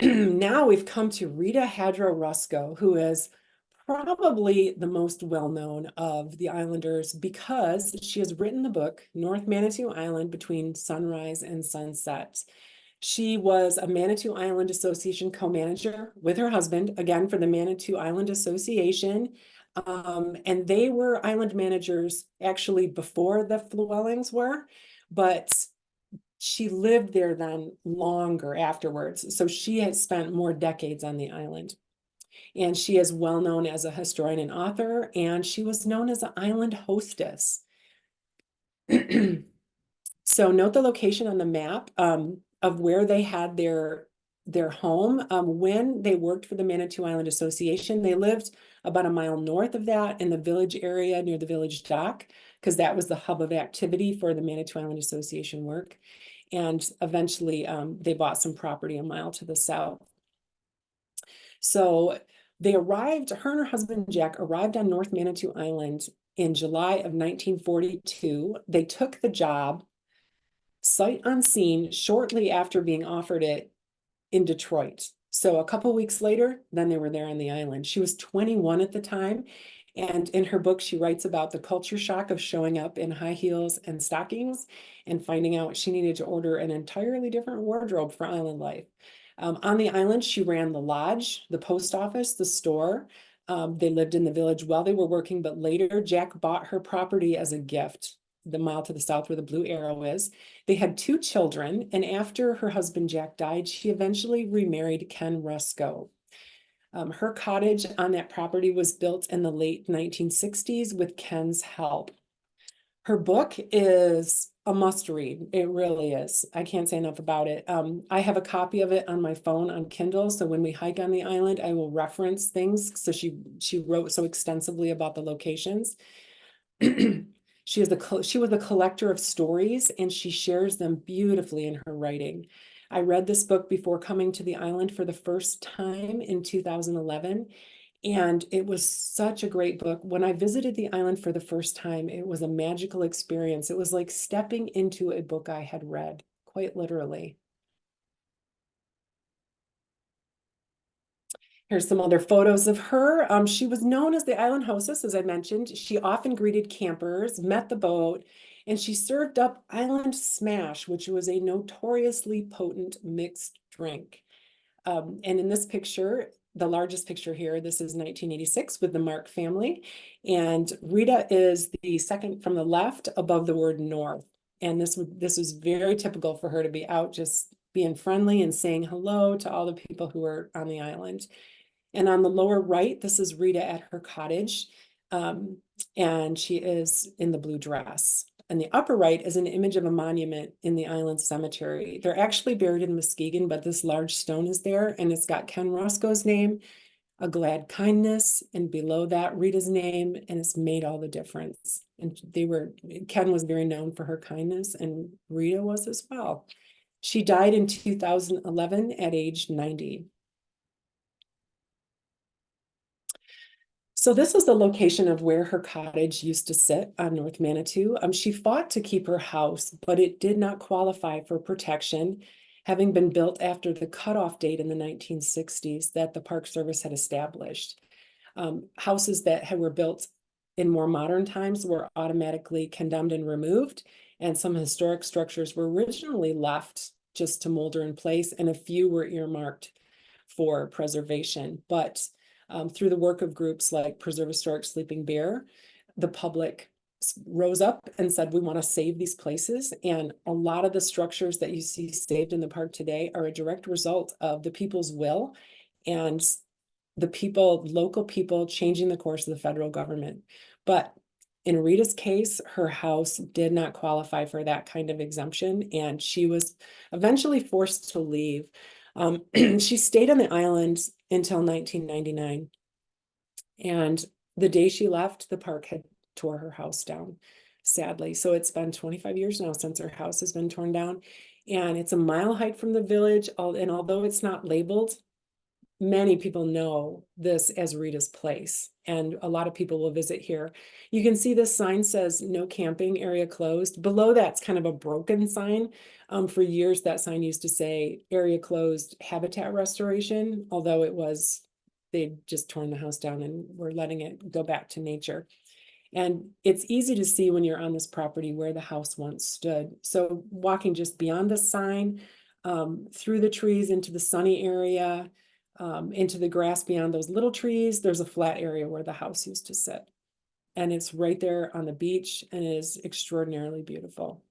Now we've come to Rita Hadra Rusco, who is probably the most well-known of the Islanders because she has written the book, North Manitou Island Between Sunrise and Sunset. She was a Manitou Island Association co-manager with her husband, again, for the Manitou Island Association. And they were island managers actually before the Fluellings were, but she lived there then longer afterwards. So she had spent more decades on the island. And she is well known as a historian and author, and she was known as an island hostess. So note the location on the map of where they had their home. When they worked for the Manitou Island Association, they lived about a mile north of that in the village area near the village dock, because that was the hub of activity for the Manitou Island Association work. And eventually they bought some property a mile to the south. So they arrived, her and her husband Jack arrived on North Manitou Island in July of 1942. They took the job sight unseen shortly after being offered it in Detroit. So a couple weeks later, then they were there on the island. She was 21 at the time. And in her book, she writes about the culture shock of showing up in high heels and stockings and finding out she needed to order an entirely different wardrobe for island life. On the island, she ran the lodge, the post office, the store. They lived in the village while they were working, but later Jack bought her property as a gift, the mile to the south where the blue arrow is. They had 2 children, and after her husband Jack died, she eventually remarried Ken Rusco. Her cottage on that property was built in the late 1960s with Ken's help. Her book is a must read. It really is. I can't say enough about it. I have a copy of it on my phone on Kindle. So when we hike on the island, I will reference things. So she wrote so extensively about the locations. She was a collector of stories, and she shares them beautifully in her writing. I read this book before coming to the island for the first time in 2011. And it was such a great book. When I visited the island for the first time, it was a magical experience. It was like stepping into a book I had read, quite literally. Here's some other photos of her. She was known as the island hostess, as I mentioned. She often greeted campers, met the boat, and she served up Island Smash, which was a notoriously potent mixed drink. And in this picture, the largest picture here, this is 1986 with the Mark family. And Rita is the second from the left above the word North. And this was very typical for her to be out just being friendly and saying hello to all the people who were on the island. And on the lower right, this is Rita at her cottage. And she is in the blue dress. And the upper right is an image of a monument in the island cemetery. They're actually buried in Muskegon, but this large stone is there, and it's got Ken Roscoe's name, a glad kindness, and below that Rita's name, and it's made all the difference. And Ken was very known for her kindness, and Rita was as well. She died in 2011 at age 90. So this is the location of where her cottage used to sit on North Manitou. She fought to keep her house, but it did not qualify for protection, having been built after the cutoff date in the 1960s that the Park Service had established. Houses that were built in more modern times were automatically condemned and removed, and some historic structures were originally left just to molder in place, and a few were earmarked for preservation. But through the work of groups like Preserve Historic Sleeping Bear, the public rose up and said, we want to save these places. And a lot of the structures that you see saved in the park today are a direct result of the people's will and local people changing the course of the federal government. But in Rita's case, her house did not qualify for that kind of exemption, and she was eventually forced to leave. She stayed on the island until 1999. And the day she left, the park had tore her house down, sadly. So it's been 25 years now since her house has been torn down. And it's a mile hike from the village. And although it's not labeled, many people know this as Rita's place. And a lot of people will visit here. You can see this sign says no camping, area closed. Below that's kind of a broken sign. For years, that sign used to say area closed, habitat restoration, although they'd just torn the house down and were letting it go back to nature. And it's easy to see when you're on this property where the house once stood. So walking just beyond the sign, through the trees into the sunny area, into the grass beyond those little trees, there's a flat area where the house used to sit. And it's right there on the beach and it is extraordinarily beautiful.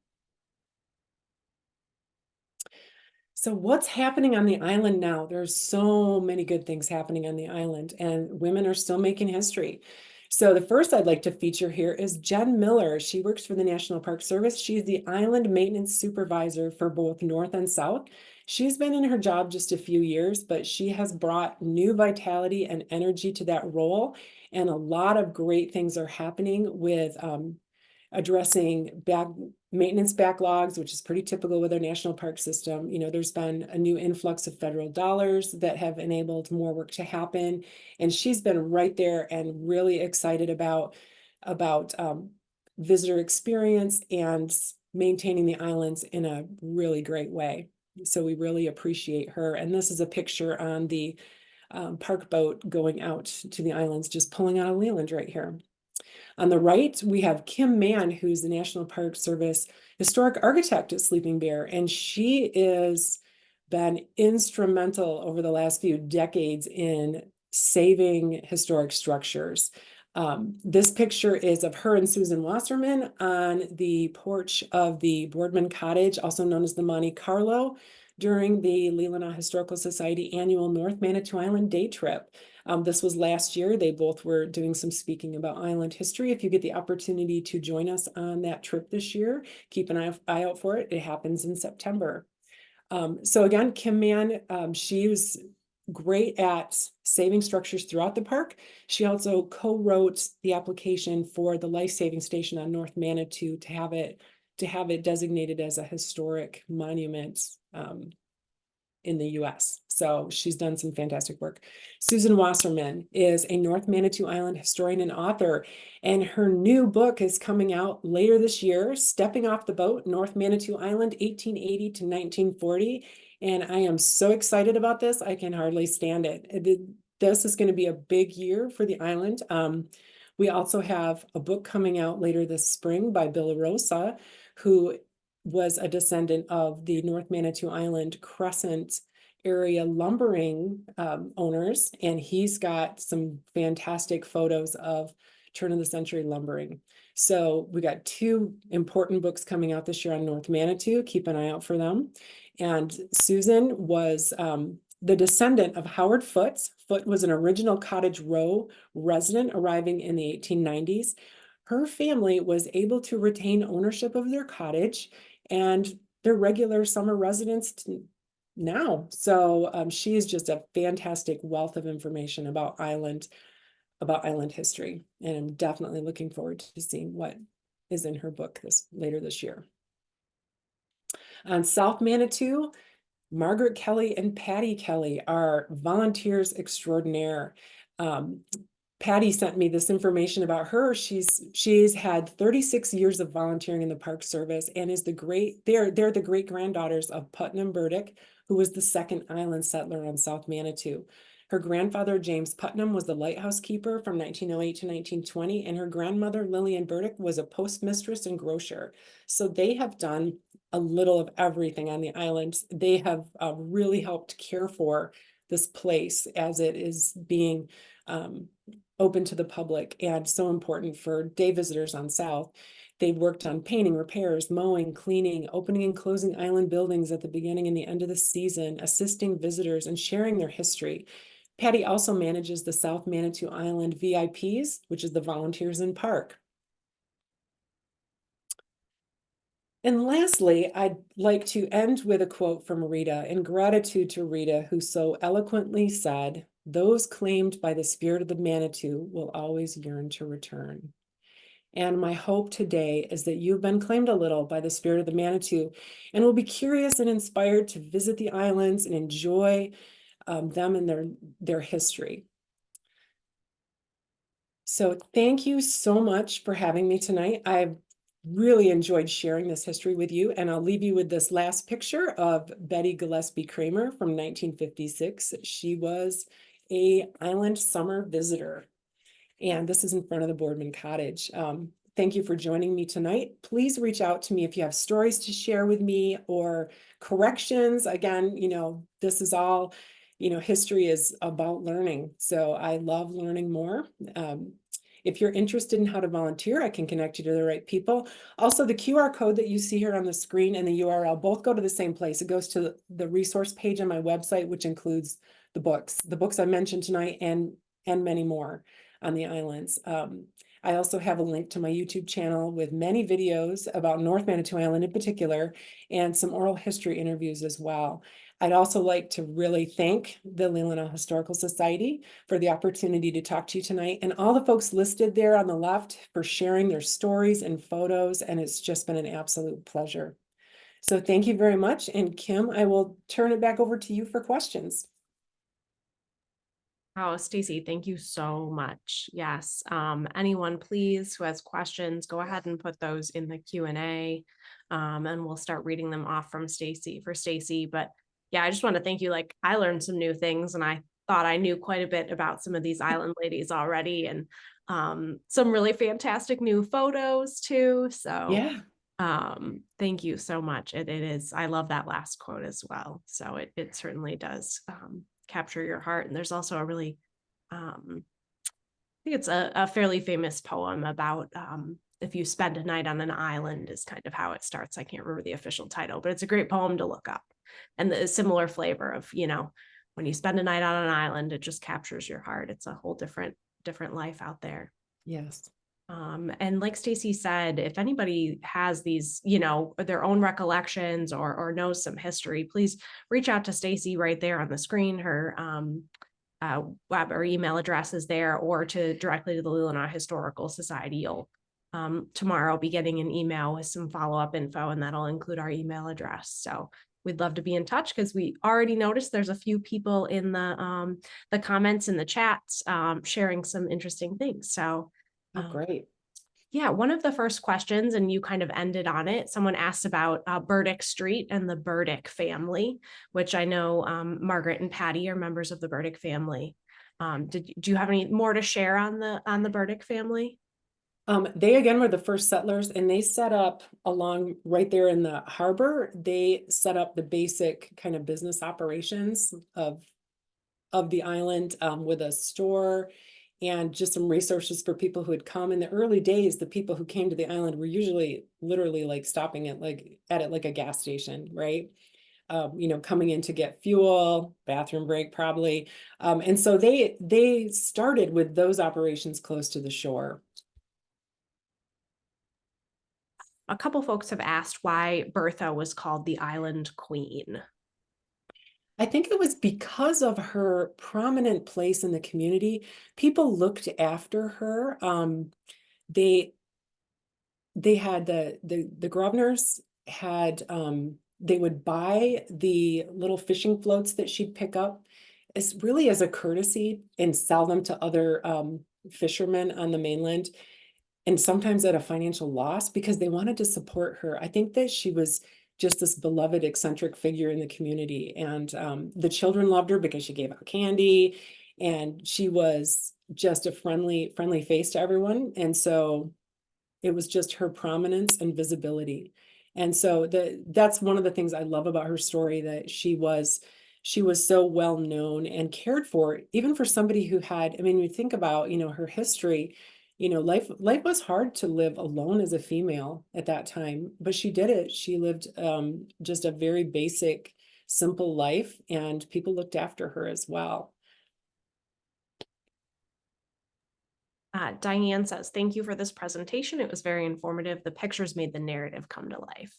So what's happening on the island now? There's so many good things happening on the island, and women are still making history. So the first I'd like to feature here is Jen Miller. She works for the National Park Service. She's the island maintenance supervisor for both North and South. She's been in her job just a few years, but she has brought new vitality and energy to that role. And a lot of great things are happening with addressing maintenance backlogs, which is pretty typical with our national park system. There's been a new influx of federal dollars that have enabled more work to happen. And she's been right there and really excited about visitor experience and maintaining the islands in a really great way. So we really appreciate her. And this is a picture on the park boat going out to the islands, just pulling out of Leland right here. On the right, we have Kim Mann, who's the National Park Service historic architect at Sleeping Bear, and she has been instrumental over the last few decades in saving historic structures. This picture is of her and Susan Wasserman on the porch of the Boardman Cottage, also known as the Monte Carlo, during the Leelanau Historical Society annual North Manitou Island day trip. This was last year. They both were doing some speaking about island history. If you get the opportunity to join us on that trip this year, keep an eye out for it. It happens in September. So again, Kim Mann, she was great at saving structures throughout the park. She also co-wrote the application for the life-saving station on North Manitou to have it designated as a historic monument in the US. So she's done some fantastic work. Susan Wasserman is a North Manitou Island historian and author, and her new book is coming out later this year, Stepping Off the Boat, North Manitou Island, 1880 to 1940. And I am so excited about this, I can hardly stand it. This is going to be a big year for the island. We also have a book coming out later this spring by Bill Rosa, who was a descendant of the North Manitou Island Crescent area lumbering owners, and he's got some fantastic photos of turn of the century lumbering. So we got two important books coming out this year on North Manitou. Keep an eye out for them. And Susan was the descendant of Howard Foote. Foote was an original Cottage Row resident arriving in the 1890s. Her family was able to retain ownership of their cottage and their regular summer residents now. So she is just a fantastic wealth of information about island history. And I'm definitely looking forward to seeing what is in her book later this year. On South Manitou, Margaret Kelly and Patty Kelly are volunteers extraordinaire. Patty sent me this information about her. She's had 36 years of volunteering in the Park Service and is they're the great granddaughters of Putnam Burdick, who was the second island settler on South Manitou. Her grandfather, James Putnam, was the lighthouse keeper from 1908 to 1920, and her grandmother, Lillian Burdick, was a postmistress and grocer. So they have done a little of everything on the island. They have really helped care for this place as it is being open to the public and so important for day visitors on South. They've worked on painting, repairs, mowing, cleaning, opening and closing island buildings at the beginning and the end of the season, assisting visitors and sharing their history. Patty also manages the South Manitou Island VIPs, which is the Volunteers in Park. And lastly, I'd like to end with a quote from Rita, in gratitude to Rita, who so eloquently said, "Those claimed by the spirit of the Manitou will always yearn to return." And my hope today is that you've been claimed a little by the spirit of the Manitou and will be curious and inspired to visit the islands and enjoy them and their history. So thank you so much for having me tonight. I've really enjoyed sharing this history with you, and I'll leave you with this last picture of Betty Gillespie Kramer from 1956. She was an island summer visitor, and this is in front of the Boardman Cottage. Thank you for joining me tonight. Please reach out to me if you have stories to share with me or corrections. Again, this is all, history is about learning. So I love learning more. If you're interested in how to volunteer, I can connect you to the right people. Also, the QR code that you see here on the screen and the URL both go to the same place. It goes to the resource page on my website, which includes the books I mentioned tonight and many more on the islands. I also have a link to my YouTube channel with many videos about North Manitou Island in particular, and some oral history interviews as well. I'd also like to really thank the Leelanau Historical Society for the opportunity to talk to you tonight, and all the folks listed there on the left for sharing their stories and photos, and it's just been an absolute pleasure. So thank you very much, and Kim, I will turn it back over to you for questions. Oh, Stacie, thank you so much. Yes. Anyone, please, who has questions, go ahead and put those in the Q&A, and we'll start reading them off from Stacie for Stacie. But yeah, I just want to thank you. Like, I learned some new things, and I thought I knew quite a bit about some of these island ladies already, and some really fantastic new photos too. So Yeah. Thank you so much. It is, I love that last quote as well. So it certainly does capture your heart. And there's also a really I think it's a fairly famous poem about if you spend a night on an island is kind of how it starts. I can't remember the official title, but it's a great poem to look up. And the similar flavor of, when you spend a night on an island, it just captures your heart. It's a whole different life out there. Yes. And like Stacie said, if anybody has these, their own recollections or knows some history, please reach out to Stacie right there on the screen. Her web or email address is there, or directly to the Leelanau Historical Society. You'll tomorrow be getting an email with some follow-up info, and that'll include our email address. So we'd love to be in touch, because we already noticed there's a few people in the comments in the chats sharing some interesting things. So great. Yeah, one of the first questions, and you kind of ended on it, someone asked about Burdick Street and the Burdick family, which I know Margaret and Patty are members of the Burdick family. Do you have any more to share on the Burdick family? They again were the first settlers, and they set up along right there in the harbor. They set up the basic kind of business operations of the island, with a store and just some resources for people who had come. In the early days, the people who came to the island were usually literally like stopping at it like a gas station, right? Coming in to get fuel, bathroom break probably. And so they started with those operations close to the shore. A couple folks have asked why Bertha was called the Island Queen. I think it was because of her prominent place in the community. People looked after her. They had the Grosvenors had they would buy the little fishing floats that she'd pick up as really as a courtesy and sell them to other fishermen on the mainland, and sometimes at a financial loss, because they wanted to support her. I think that she was just this beloved eccentric figure in the community, and the children loved her because she gave out candy, and she was just a friendly face to everyone. And so it was just her prominence and visibility. And so that's one of the things I love about her story, that she was so well known and cared for, even for somebody who had, I mean, you think about, her history, life was hard to live alone as a female at that time, but she did it. She lived just a very basic, simple life, and people looked after her as well. Diane says, thank you for this presentation. It was very informative. The pictures made the narrative come to life.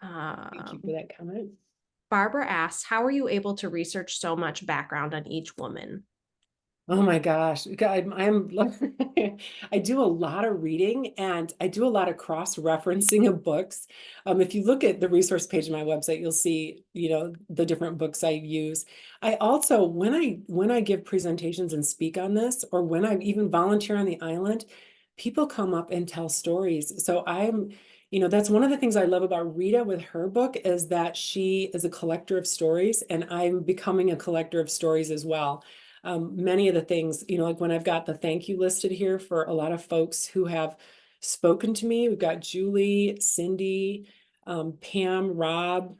Thank you for that comment. Barbara asks, how are you able to research so much background on each woman? Oh my gosh, I'm I do a lot of reading, and I do a lot of cross-referencing of books. If you look at the resource page of my website, you'll see, the different books I use. I also, when I give presentations and speak on this, or when I even volunteer on the island, people come up and tell stories. So that's one of the things I love about Rita with her book, is that she is a collector of stories, and I'm becoming a collector of stories as well. Many of the things, like when I've got the thank you listed here for a lot of folks who have spoken to me. We've got Julie, Cindy, Pam, Rob,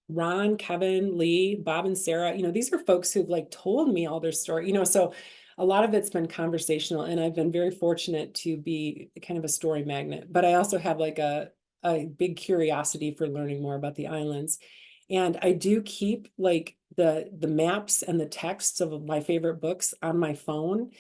Ron, Kevin, Lee, Bob, and Sarah. These are folks who've told me all their story, so a lot of it's been conversational, and I've been very fortunate to be kind of a story magnet. But I also have a big curiosity for learning more about the islands. And I do keep the maps and the texts of my favorite books on my phone.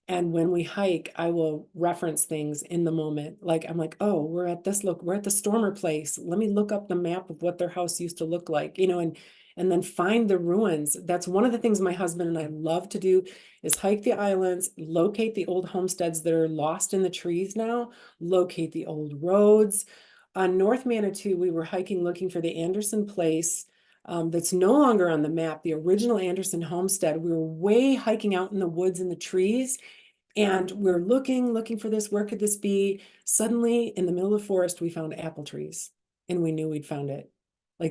And when we hike, I will reference things in the moment. I'm like, oh, we're at the Stormer place. Let me look up the map of what their house used to look like, and then find the ruins. That's one of the things my husband and I love to do, is hike the islands, locate the old homesteads that are lost in the trees now, locate the old roads. On North Manitou, we were hiking looking for the Anderson place, that's no longer on the map, the original Anderson homestead. We were way hiking out in the woods and the trees, and we're looking for this. Where could this be? Suddenly, in the middle of the forest, we found apple trees, and we knew we'd found it.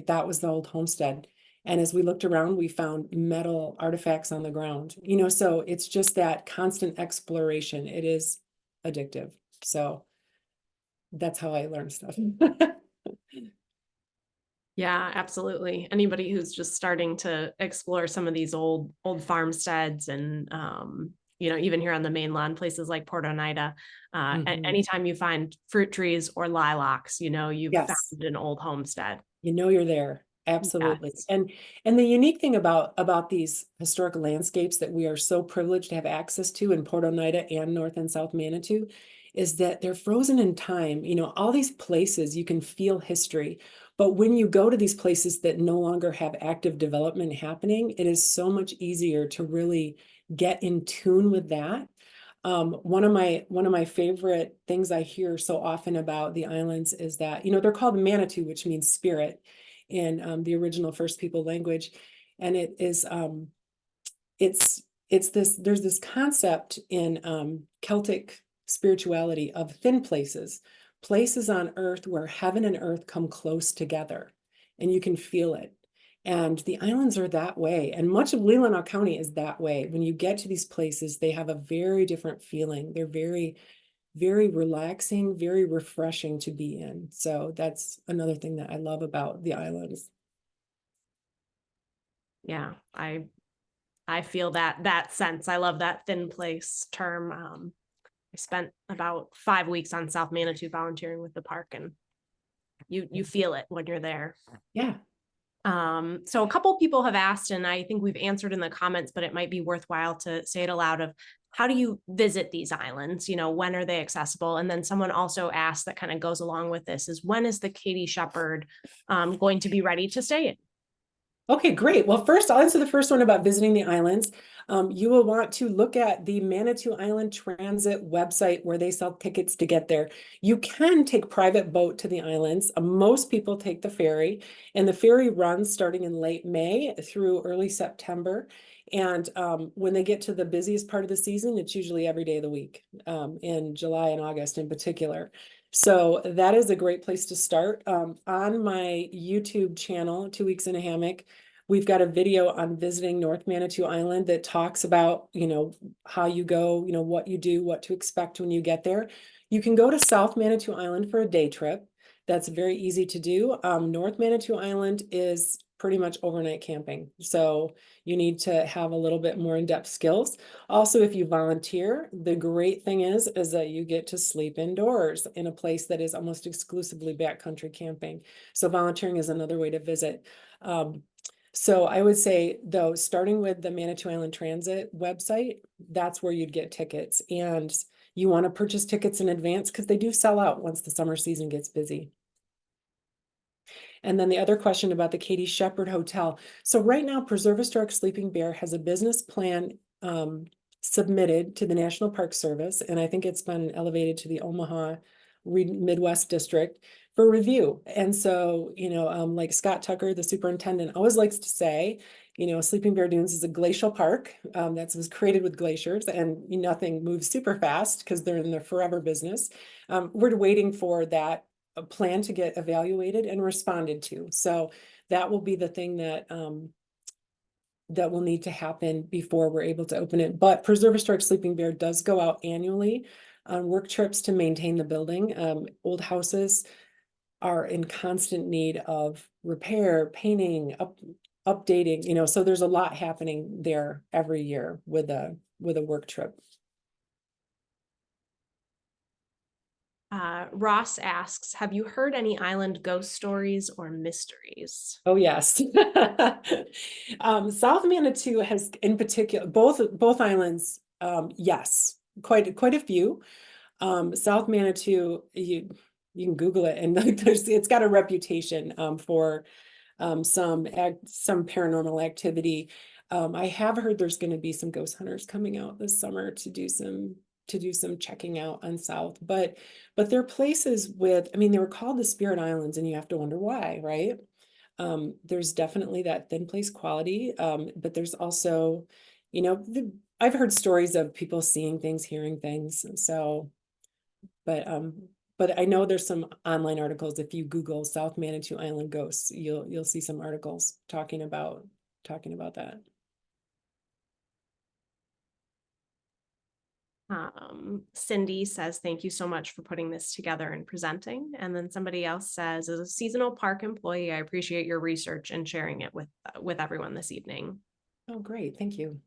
That was the old homestead. And as we looked around, we found metal artifacts on the ground. So it's just that constant exploration. It is addictive. So that's how I learn stuff. Yeah, absolutely. Anybody who's just starting to explore some of these old farmsteads and even here on the mainland, places like Port Oneida, Mhm. anytime you find fruit trees or lilacs, you've Yes. found an old homestead. You know you're there. Absolutely. Yes. And the unique thing about these historic landscapes that we are so privileged to have access to in Port Oneida and North and South Manitou is that they're frozen in time. All these places you can feel history. But when you go to these places that no longer have active development happening, it is so much easier to really get in tune with that. One of my favorite things I hear so often about the islands is that, they're called Manitou, which means spirit in the original First People language. And there's this concept in Celtic spirituality of thin places, places on earth where heaven and earth come close together and you can feel it. And the islands are that way. And much of Leelanau County is that way. When you get to these places, they have a very different feeling. They're very, very relaxing, very refreshing to be in. So that's another thing that I love about the islands. Yeah, I feel that sense. I love that thin place term. I spent about 5 weeks on South Manitou volunteering with the park, and you feel it when you're there. Yeah. So a couple people have asked, and I think we've answered in the comments, but it might be worthwhile to say it aloud of how do you visit these islands? When are they accessible? And then someone also asked that kind of goes along with this is when is the Katie Shepard going to be ready to stay in? Okay, great. Well, first, I'll answer the first one about visiting the islands. You will want to look at the Manitou Island Transit website where they sell tickets to get there. You can take private boat to the islands. Most people take the ferry, and the ferry runs starting in late May through early September. And when they get to the busiest part of the season, it's usually every day of the week, in July and August in particular. So that is a great place to start. On my YouTube channel, 2 Weeks in a Hammock, we've got a video on visiting North Manitou Island that talks about, how you go, what you do, what to expect when you get there. You can go to South Manitou Island for a day trip. That's very easy to do. North Manitou Island is pretty much overnight camping. So you need to have a little bit more in-depth skills. Also, if you volunteer, the great thing is that you get to sleep indoors in a place that is almost exclusively backcountry camping. So volunteering is another way to visit. So I would say, though, starting with the Manitou Island Transit website, that's where you'd get tickets. And you want to purchase tickets in advance because they do sell out once the summer season gets busy. And then the other question about the Katie Shepard Hotel. So right now, Preserve Historic Sleeping Bear has a business plan submitted to the National Park Service, and I think it's been elevated to the Omaha Midwest District for review. And so, like Scott Tucker, the superintendent, always likes to say, Sleeping Bear Dunes is a glacial park that was created with glaciers, and nothing moves super fast because they're in their forever business. We're waiting for that plan to get evaluated and responded to. So that will be the thing that that will need to happen before we're able to open it. But Preserve Historic Sleeping Bear does go out annually on work trips to maintain the building. Old houses are in constant need of repair, painting, updating, so there's a lot happening there every year with a work trip. Ross asks, have you heard any island ghost stories or mysteries? Oh, yes. South Manitou has, in particular, both islands, yes, quite a few. South Manitou, you can Google it, and it's got a reputation for some paranormal activity. I have heard there's going to be some ghost hunters coming out this summer to do some checking out on South, but they're places with, I mean, they were called the Spirit Islands, and you have to wonder why, right? There's definitely that thin place quality, but there's also, I've heard stories of people seeing things, hearing things, and so, but I know there's some online articles. If you Google South Manitou Island ghosts, you'll see some articles talking about that. Cindy says, thank you so much for putting this together and presenting. And then somebody else says, as a seasonal park employee, I appreciate your research and sharing it with everyone this evening. Oh, great. Thank you.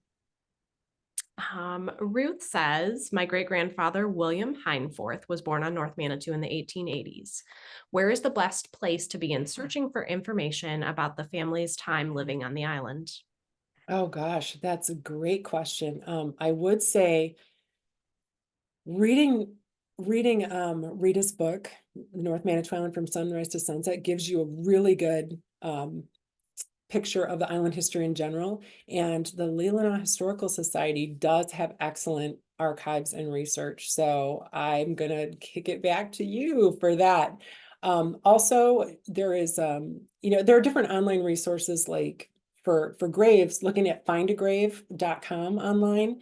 Ruth says, my great-grandfather, William Hineforth, was born on North Manitou in the 1880s. Where is the best place to begin searching for information about the family's time living on the island? Oh gosh, that's a great question. I would say reading Rita's book, North Manitou Island from Sunrise to Sunset, gives you a really good picture of the island history in general. And the Leelanau Historical Society does have excellent archives and research. So I'm gonna kick it back to you for that. Also, there is there are different online resources like for graves, looking at findagrave.com online.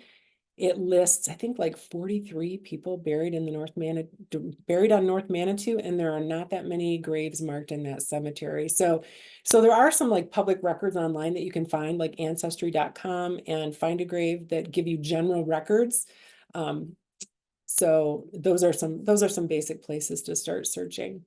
It lists, I think, like 43 people buried in the buried on North Manitou, and there are not that many graves marked in that cemetery. So there are some like public records online that you can find, like ancestry.com and Find a Grave, that give you general records. So those are some basic places to start searching.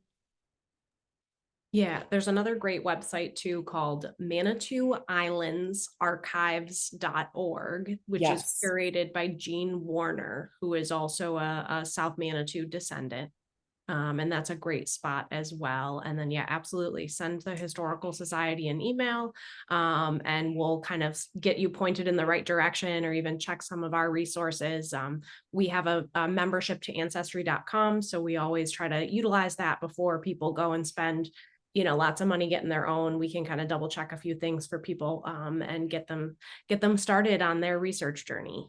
Yeah, there's another great website too called Manitou Islands Archives.org, which is Yes. curated by Jean Warner, who is also a South Manitou descendant. And that's a great spot as well. And then, yeah, absolutely send the Historical Society an email, and we'll kind of get you pointed in the right direction, or even check some of our resources. We have a membership to ancestry.com, so we always try to utilize that before people go and spend lots of money getting their own. We can kind of double check a few things for people, and get them started on their research journey.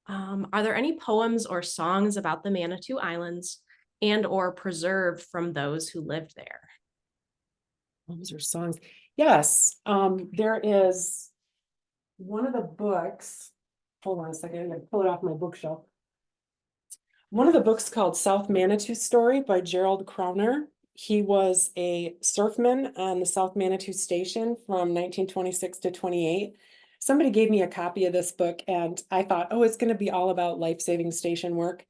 Are there any poems or songs about the Manitou Islands and or preserved from those who lived there? Poems or songs? Yes. There is one of the books. Hold on a second, I'm gonna pull it off my bookshelf. One of the books called South Manitou Story by Gerald Crowner. He was a surfman on the South Manitou Station from 1926 to 28. Somebody gave me a copy of this book, and I thought, oh, it's going to be all about life-saving station work.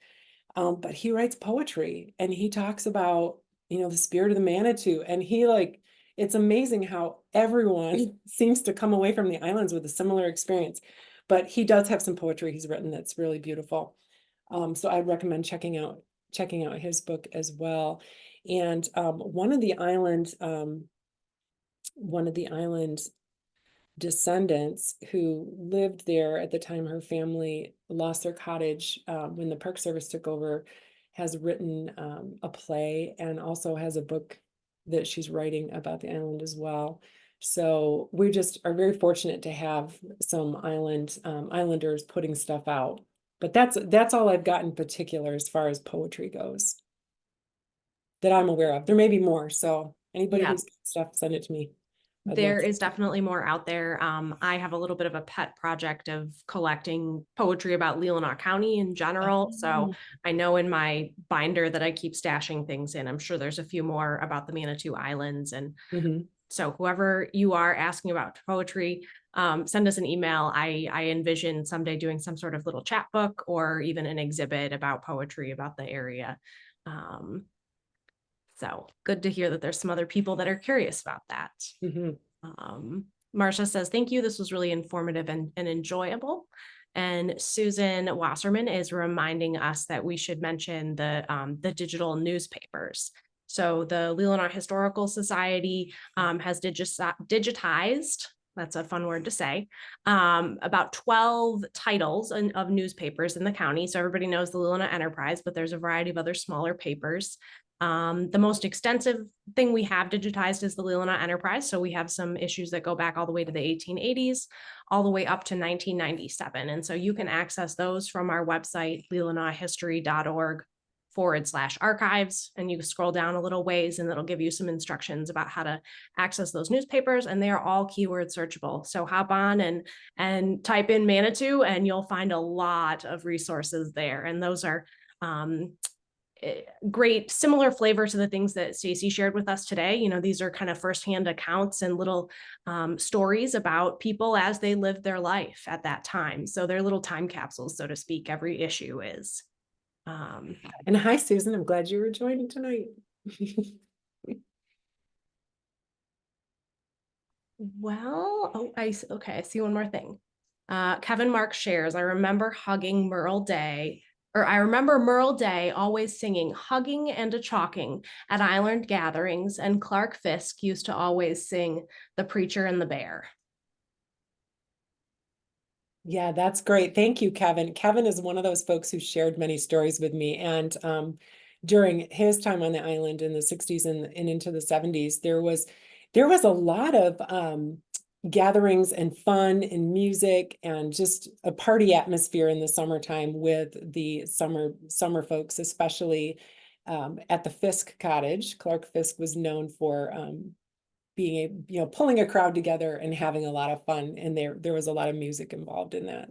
But he writes poetry, and he talks about, the spirit of the Manitou. And it's amazing how everyone seems to come away from the islands with a similar experience. But he does have some poetry he's written that's really beautiful. So I'd recommend checking out his book as well. And one of the island descendants who lived there at the time her family lost their cottage when the Park Service took over, has written a play, and also has a book that she's writing about the island as well. So we just are very fortunate to have some islanders putting stuff out. But that's all I've got in particular as far as poetry goes that I'm aware of. There may be more, so anybody Yeah, who's got stuff, send it to me. there is definitely more out there. I have a little bit of a pet project of collecting poetry about Leelanau County in general. So I know in my binder that I keep stashing things in, I'm sure there's a few more about the Manitou Islands. And so whoever you are asking about poetry, send us an email. I envision someday doing some sort of little chat book or even an exhibit about poetry about the area. So good to hear that there's some other people that are curious about that. Marcia says, thank you. This was really informative and enjoyable. And Susan Wasserman is reminding us that we should mention the digital newspapers. So the Leelanau Historical Society has digitized, that's a fun word to say, about 12 titles of newspapers in the county. So everybody knows the Leelanau Enterprise, but there's a variety of other smaller papers. The most extensive thing we have digitized is the Leelanau Enterprise. So we have some issues that go back all the way to the 1880s, all the way up to 1997. And so you can access those from our website, leelanauhistory.org/archives. And you scroll down a little ways and it'll give you some instructions about how to access those newspapers. And they are all keyword searchable. So hop on and type in Manitou and you'll find a lot of resources there. And those are, great similar flavor to the things that Stacie shared with us today. You know, these are kind of firsthand accounts and little stories about people as they lived their life at that time. So they're little time capsules, so to speak. Every issue is. And hi, Susan. I'm glad you were joining tonight. Well, I see one more thing. Kevin Mark shares, I remember Merle Day always singing Hugging and a Chalking at island gatherings, and Clark Fisk used to always sing The Preacher and the Bear. Yeah, that's great. Thank you, Kevin. Kevin is one of those folks who shared many stories with me. And during his time on the island in the 60s and into the 70s, there was a lot of gatherings and fun and music and just a party atmosphere in the summertime with the summer folks, especially at the Fisk Cottage. Clark Fisk was known for being pulling a crowd together and having a lot of fun, and there was a lot of music involved in that.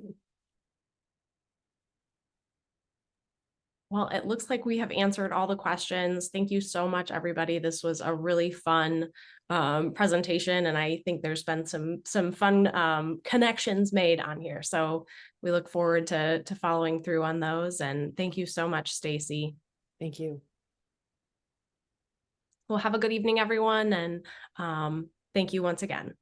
Well, it looks like we have answered all the questions. Thank you so much, everybody. This was a really fun presentation, and I think there's been some fun connections made on here. So we look forward to following through on those. And thank you so much, Stacie. Thank you. Well, have a good evening, everyone, and thank you once again.